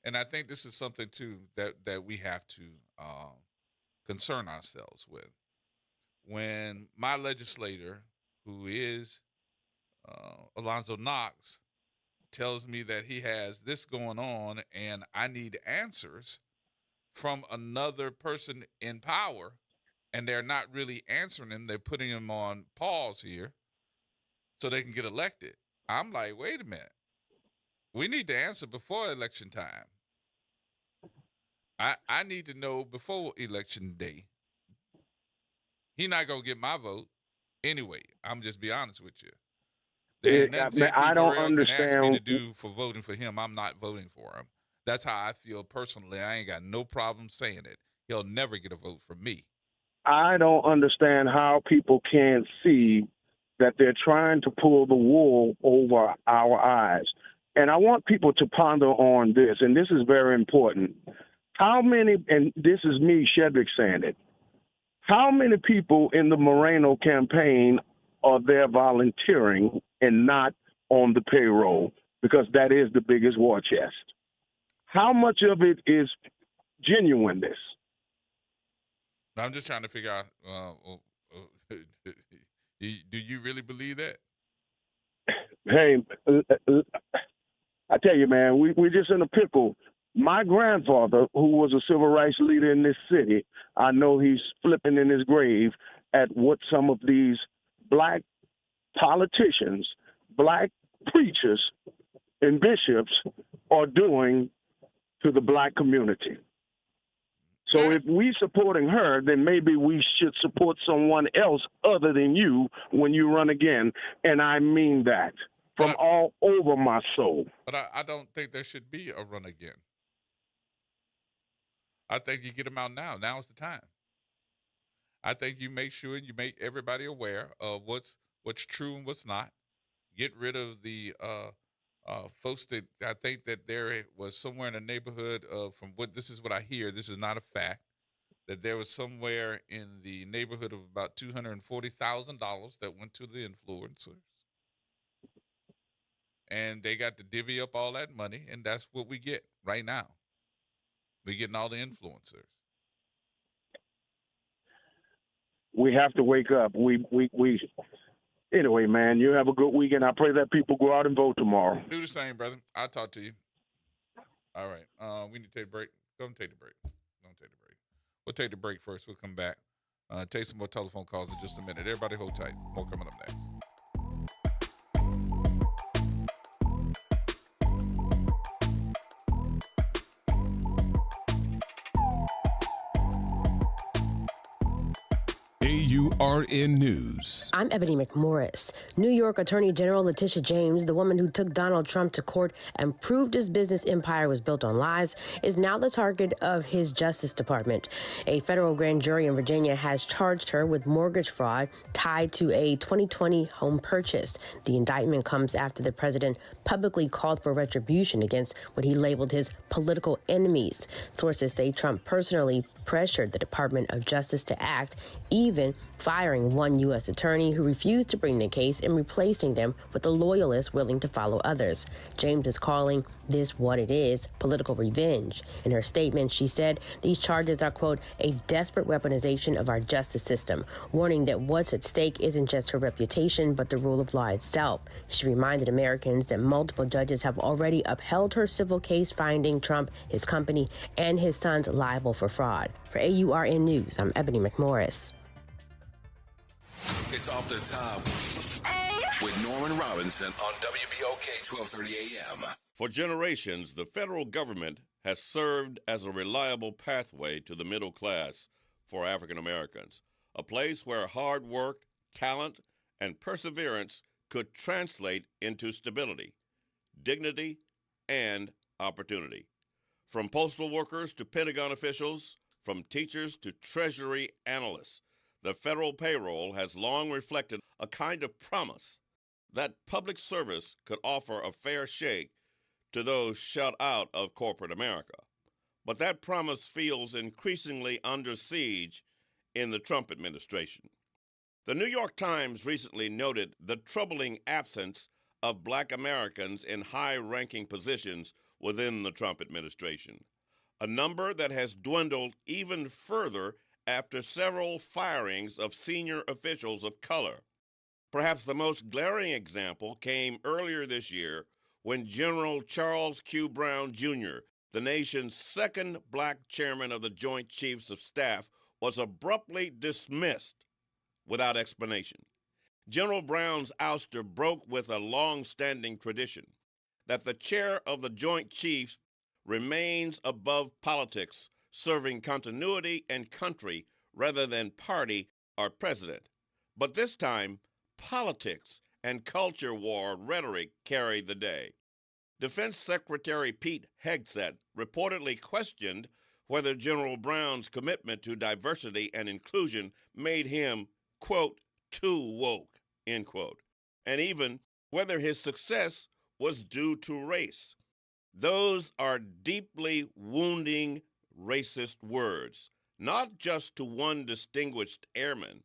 And I think this is something, too, that we have to concern ourselves with. When my legislator, who is Alonzo Knox, tells me that he has this going on and I need answers from another person in power, and they're not really answering him. They're putting him on pause here so they can get elected. I'm like, wait a minute. We need to answer before election time. I need to know before election day. He's not gonna get my vote anyway. I'm just be honest with you. There ain't nothing I J.P. don't Burrell can ask me to understand. do for voting for him. I'm not voting for him. That's how I feel personally. I ain't got no problem saying it. He'll never get a vote from me. I don't understand how people can't see that they're trying to pull the wool over our eyes. And I want people to ponder on this, and this is very important. How many, and this is me, Shedrick, saying it, how many people in the Moreno campaign are there volunteering and not on the payroll? Because that is the biggest war chest. How much of it is genuineness? I'm just trying to figure out, do you really believe that? Hey, I tell you, man, we're just in a pickle. My grandfather, who was a civil rights leader in this city, I know he's flipping in his grave at what some of these black politicians, black preachers, and bishops are doing to the black community. So if we supporting her, then maybe we should support someone else other than you when you run again. And I mean that from all over my soul. But I don't think there should be a run again. I think you get them out now. Now is the time. I think you make sure you make everybody aware of what's true and what's not. Get rid of the folks that I think that there was somewhere in the neighborhood of, from what this is what I hear, this is not a fact, that there was somewhere in the neighborhood of about $240,000 that went to the influencers. And they got to divvy up all that money, and that's what we get right now. We're getting all the influencers. We have to wake up. Anyway, man, you have a good weekend. I pray that people go out and vote tomorrow. Do the same, brother. I'll talk to you. All right. We need to take a break. Go and take the break. We'll take the break first. We'll come back. Take some more telephone calls in just a minute. Everybody hold tight. More coming up next. AURN News. I'm Ebony McMorris. New York Attorney General Letitia James, the woman who took Donald Trump to court and proved his business empire was built on lies, is now the target of his Justice Department. A federal grand jury in Virginia has charged her with mortgage fraud tied to a 2020 home purchase. The indictment comes after the president publicly called for retribution against what he labeled his political enemies. Sources say Trump personally pressured the Department of Justice to act, even firing one U.S. attorney who refused to bring the case and replacing them with a loyalist willing to follow others. James is calling this what it is, political revenge. In her statement, she said these charges are, quote, a desperate weaponization of our justice system, warning that what's at stake isn't just her reputation, but the rule of law itself. She reminded Americans that multiple judges have already upheld her civil case, finding Trump, his company, and his sons liable for fraud. For AURN News, I'm Ebony McMorris. It's Off the Top with Norman Robinson on WBOK 1230 AM. For generations, the federal government has served as a reliable pathway to the middle class for African Americans, a place where hard work, talent, and perseverance could translate into stability, dignity, and opportunity. From postal workers to Pentagon officials, from teachers to Treasury analysts, the federal payroll has long reflected a kind of promise that public service could offer a fair shake to those shut out of corporate America. But that promise feels increasingly under siege in the Trump administration. The New York Times recently noted the troubling absence of Black Americans in high-ranking positions within the Trump administration, a number that has dwindled even further after several firings of senior officials of color. Perhaps the most glaring example came earlier this year when General Charles Q. Brown, Jr., the nation's second black chairman of the Joint Chiefs of Staff, was abruptly dismissed without explanation. General Brown's ouster broke with a long-standing tradition that the chair of the Joint Chiefs remains above politics, serving continuity and country rather than party or president. But this time, politics and culture war rhetoric carried the day. Defense Secretary Pete Hegseth reportedly questioned whether General Brown's commitment to diversity and inclusion made him, quote, too woke, end quote, and even whether his success was due to race. Those are deeply wounding racist words, not just to one distinguished airman,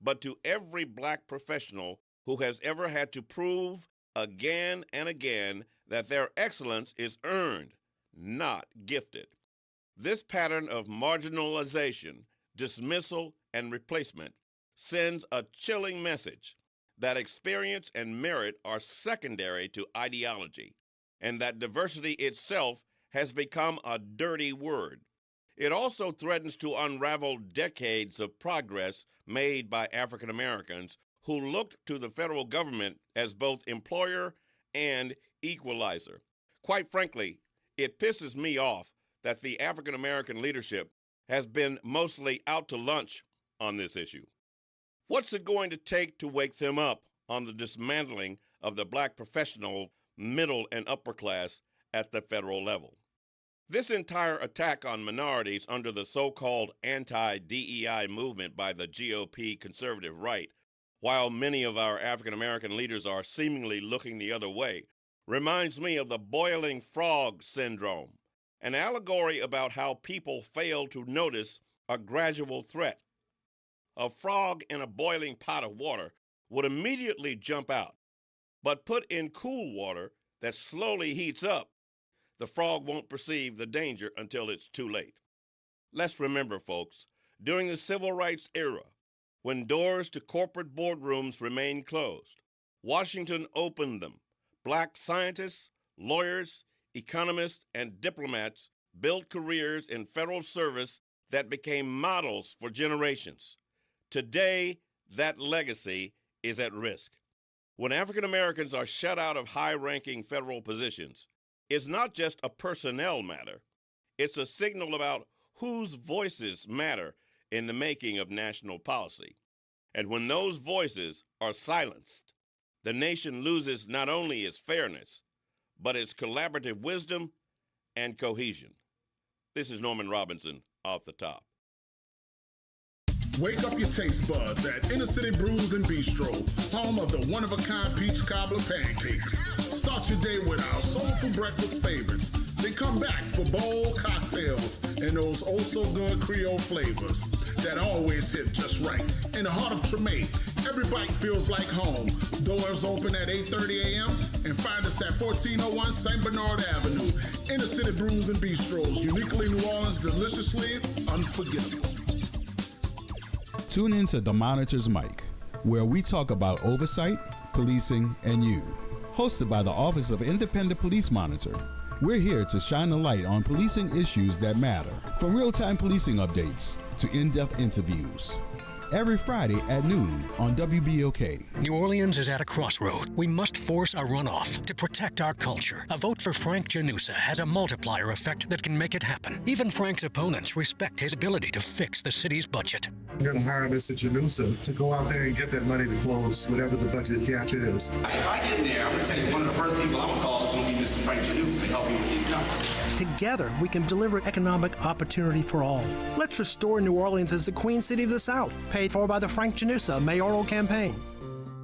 but to every black professional who has ever had to prove again and again that their excellence is earned, not gifted. This pattern of marginalization, dismissal, and replacement sends a chilling message that experience and merit are secondary to ideology, and that diversity itself has become a dirty word. It also threatens to unravel decades of progress made by African Americans who looked to the federal government as both employer and equalizer. Quite frankly, it pisses me off that the African American leadership has been mostly out to lunch on this issue. What's it going to take to wake them up on the dismantling of the black professional, middle, and upper class at the federal level? This entire attack on minorities under the so-called anti-DEI movement by the GOP conservative right, while many of our African American leaders are seemingly looking the other way, reminds me of the boiling frog syndrome, an allegory about how people fail to notice a gradual threat. A frog in a boiling pot of water would immediately jump out, but put in cool water that slowly heats up, the frog won't perceive the danger until it's too late. Let's remember, folks, during the civil rights era, when doors to corporate boardrooms remained closed, Washington opened them. Black scientists, lawyers, economists, and diplomats built careers in federal service that became models for generations. Today, that legacy is at risk. When African Americans are shut out of high-ranking federal positions, it's not just a personnel matter. It's a signal about whose voices matter in the making of national policy. And when those voices are silenced, the nation loses not only its fairness, but its collaborative wisdom and cohesion. This is Norman Robinson, Off the Top. Wake up your taste buds at Inner City Brews and Bistro, home of the one-of-a-kind peach cobbler pancakes. Start your day with our soulful breakfast favorites. Then come back for bold cocktails and those oh-so-good Creole flavors that always hit just right. In the heart of Tremay, every bite feels like home. Doors open at 8:30 a.m. and find us at 1401 St. Bernard Avenue. Inner City Brews and Bistros, uniquely New Orleans, deliciously unforgettable. Tune in to The Monitor's Mic, where we talk about oversight, policing, and you. Hosted by the Office of Independent Police Monitor, we're here to shine a light on policing issues that matter, from real-time policing updates to in-depth interviews. Every Friday at noon on WBOK. New Orleans is at a crossroad. We must force a runoff to protect our culture. A vote for Frank Janusa has a multiplier effect that can make it happen. Even Frank's opponents respect his ability to fix the city's budget. You're going to hire Mr. Janusa to go out there and get that money to close whatever the budget gap is. If I get in there, I'm going to tell you, one of the first people I'm going to call is going to be Mr. Frank Janusa to help me with these numbers. Together, we can deliver economic opportunity for all. Let's restore New Orleans as the Queen City of the South, paid for by the Frank Janusa mayoral campaign.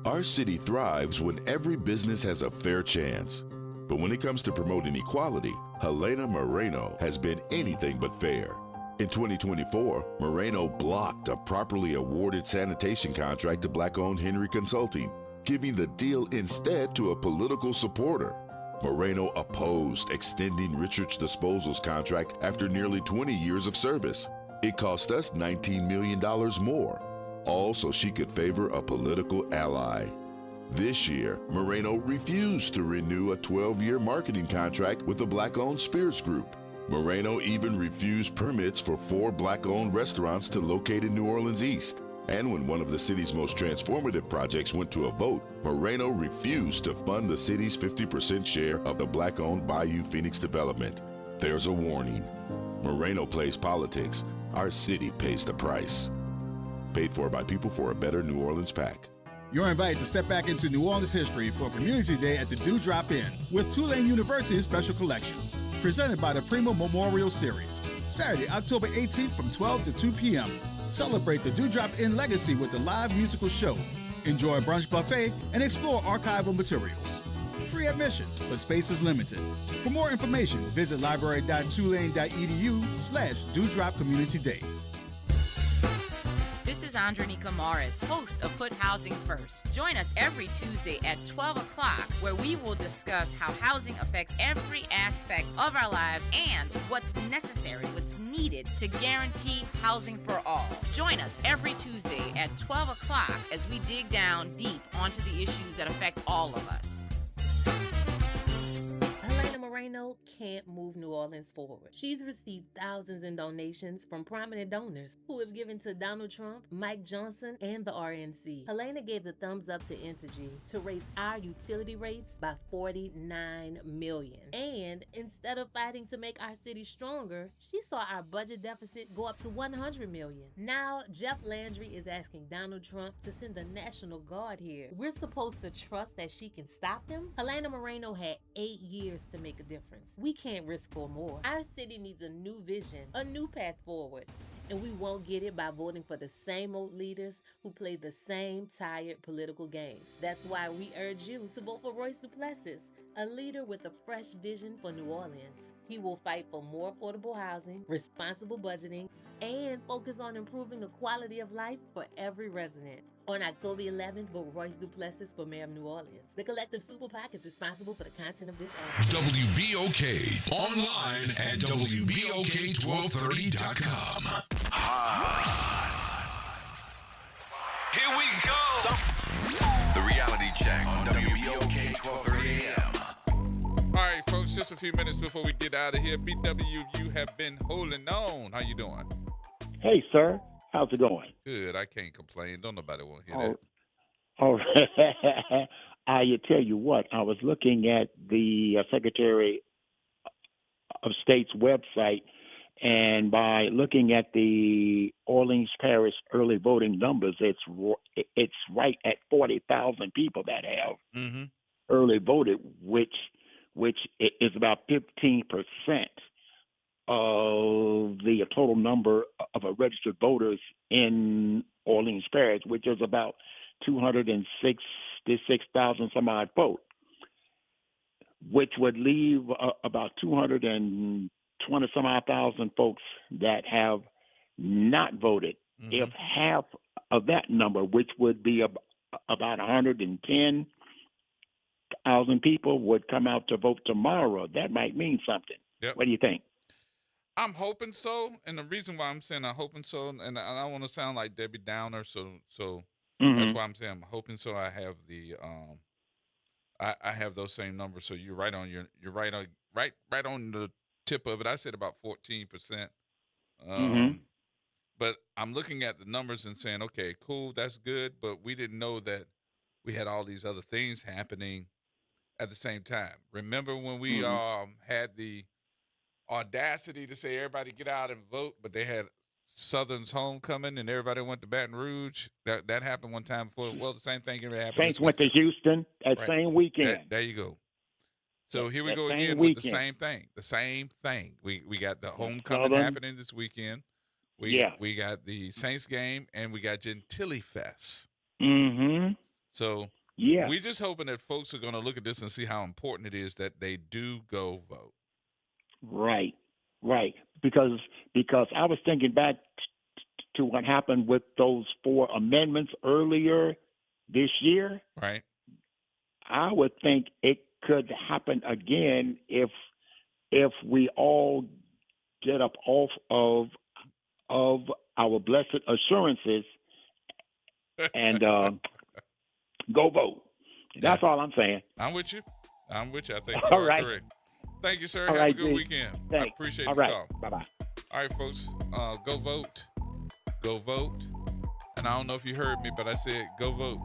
Our city thrives when every business has a fair chance. But when it comes to promoting equality, Helena Moreno has been anything but fair. In 2024, Moreno blocked a properly awarded sanitation contract to Black-owned Henry Consulting, giving the deal instead to a political supporter. Moreno opposed extending Richards Disposal's contract after nearly 20 years of service. It cost us $19 million more, all so she could favor a political ally. This year, Moreno refused to renew a 12-year marketing contract with the Black-owned Spirits Group. Moreno even refused permits for 4 Black-owned restaurants to locate in New Orleans East. And when one of the city's most transformative projects went to a vote, Moreno refused to fund the city's 50% share of the black-owned Bayou Phoenix development. There's a warning. Moreno plays politics. Our city pays the price. Paid for by People for a Better New Orleans PAC. You're invited to step back into New Orleans history for Community Day at the Dewdrop Inn with Tulane University's Special Collections, presented by the Primo Memorial Series. Saturday, October 18th from 12 to 2 p.m. Celebrate the Dewdrop Inn legacy with a live musical show. Enjoy a brunch buffet and explore archival materials. Free admission, but space is limited. For more information, visit library.tulane.edu/Dewdrop Community Day. This is Andronica Morris, host of Put Housing First. Join us every Tuesday at 12 o'clock, where we will discuss how housing affects every aspect of our lives and what's necessary, what's needed to guarantee housing for all. Join us every Tuesday at 12 o'clock as we dig down deep onto the issues that affect all of us. Moreno can't move New Orleans forward. She's received thousands in donations from prominent donors who have given to Donald Trump, Mike Johnson, and the RNC. Helena gave the thumbs up to Entergy to raise our utility rates by $49 million. And instead of fighting to make our city stronger, she saw our budget deficit go up to $100 million. Now, Jeff Landry is asking Donald Trump to send the National Guard here. We're supposed to trust that she can stop him? Helena Moreno had 8 years to make a difference. We can't risk for more. Our city needs a new vision, a new path forward, and we won't get it by voting for the same old leaders who play the same tired political games. That's why we urge you to vote for Royce Duplessis, a leader with a fresh vision for New Orleans. He will fight for more affordable housing, responsible budgeting, and focus on improving the quality of life for every resident. On October 11th, vote Royce Duplessis for Mayor of New Orleans. The Collective Super PAC is responsible for the content of this ad. WBOK. Online at WBOK1230.com. Here we go. The reality check on WBOK 1230 AM. All right, folks, just a few minutes before we get out of here. BW, you have been holding on. How you doing? Hey, sir. How's it going? Good. I can't complain. Don't nobody want to hear that. All right. I tell you what, I was looking at the Secretary of State's website, and by looking at the Orleans Parish early voting numbers, it's right at 40,000 people that have early voted, which is about 15% of the total number of registered voters in Orleans Parish, which is about 266,000 some odd vote, which would leave about 220 some odd thousand folks that have not voted. If half of that number, which would be about 110,000 people, would come out to vote tomorrow, that might mean something. Yep. What do you think? I'm hoping so, and the reason why I'm saying I'm hoping so, and I don't want to sound like Debbie Downer, so that's why I'm saying I'm hoping so. I have the I have those same numbers. So you're right on right on the tip of it. I said about 14%. But I'm looking at the numbers and saying, okay, cool, that's good, but we didn't know that we had all these other things happening at the same time. Remember when we had the audacity to say everybody get out and vote, but they had Southern's homecoming and everybody went to Baton Rouge? That happened one time before. Well, the same thing happened. Saints went to Houston that same weekend. There you go. So here we go again with the same thing. The same thing. We got the homecoming happening this weekend. We got the Saints game and we got Gentilly Fest. So we're just hoping that folks are going to look at this and see how important it is that they do go vote. Right. Because I was thinking back to what happened with those 4 amendments earlier this year. Right. I would think it could happen again if we all get up off of our blessed assurances and go vote. That's all I'm saying. I'm with you. I think all right. Correct. Thank you, sir. All Have right, a good weekend. Thanks. I appreciate all the right. call. Bye-bye. All right, folks. Go vote. Go vote. And I don't know if you heard me, but I said, go vote.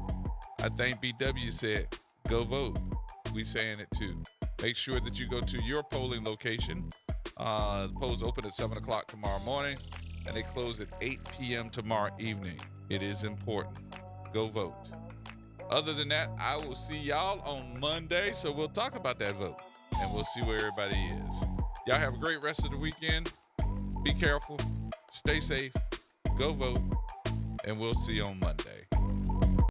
I think BW said, go vote. We saying it too. Make sure that you go to your polling location. The polls open at 7 o'clock tomorrow morning, and they close at 8 p.m. tomorrow evening. It is important. Go vote. Other than that, I will see y'all on Monday, so we'll talk about that vote, and we'll see where everybody is. Y'all have a great rest of the weekend. Be careful. Stay safe. Go vote, and we'll see you on Monday.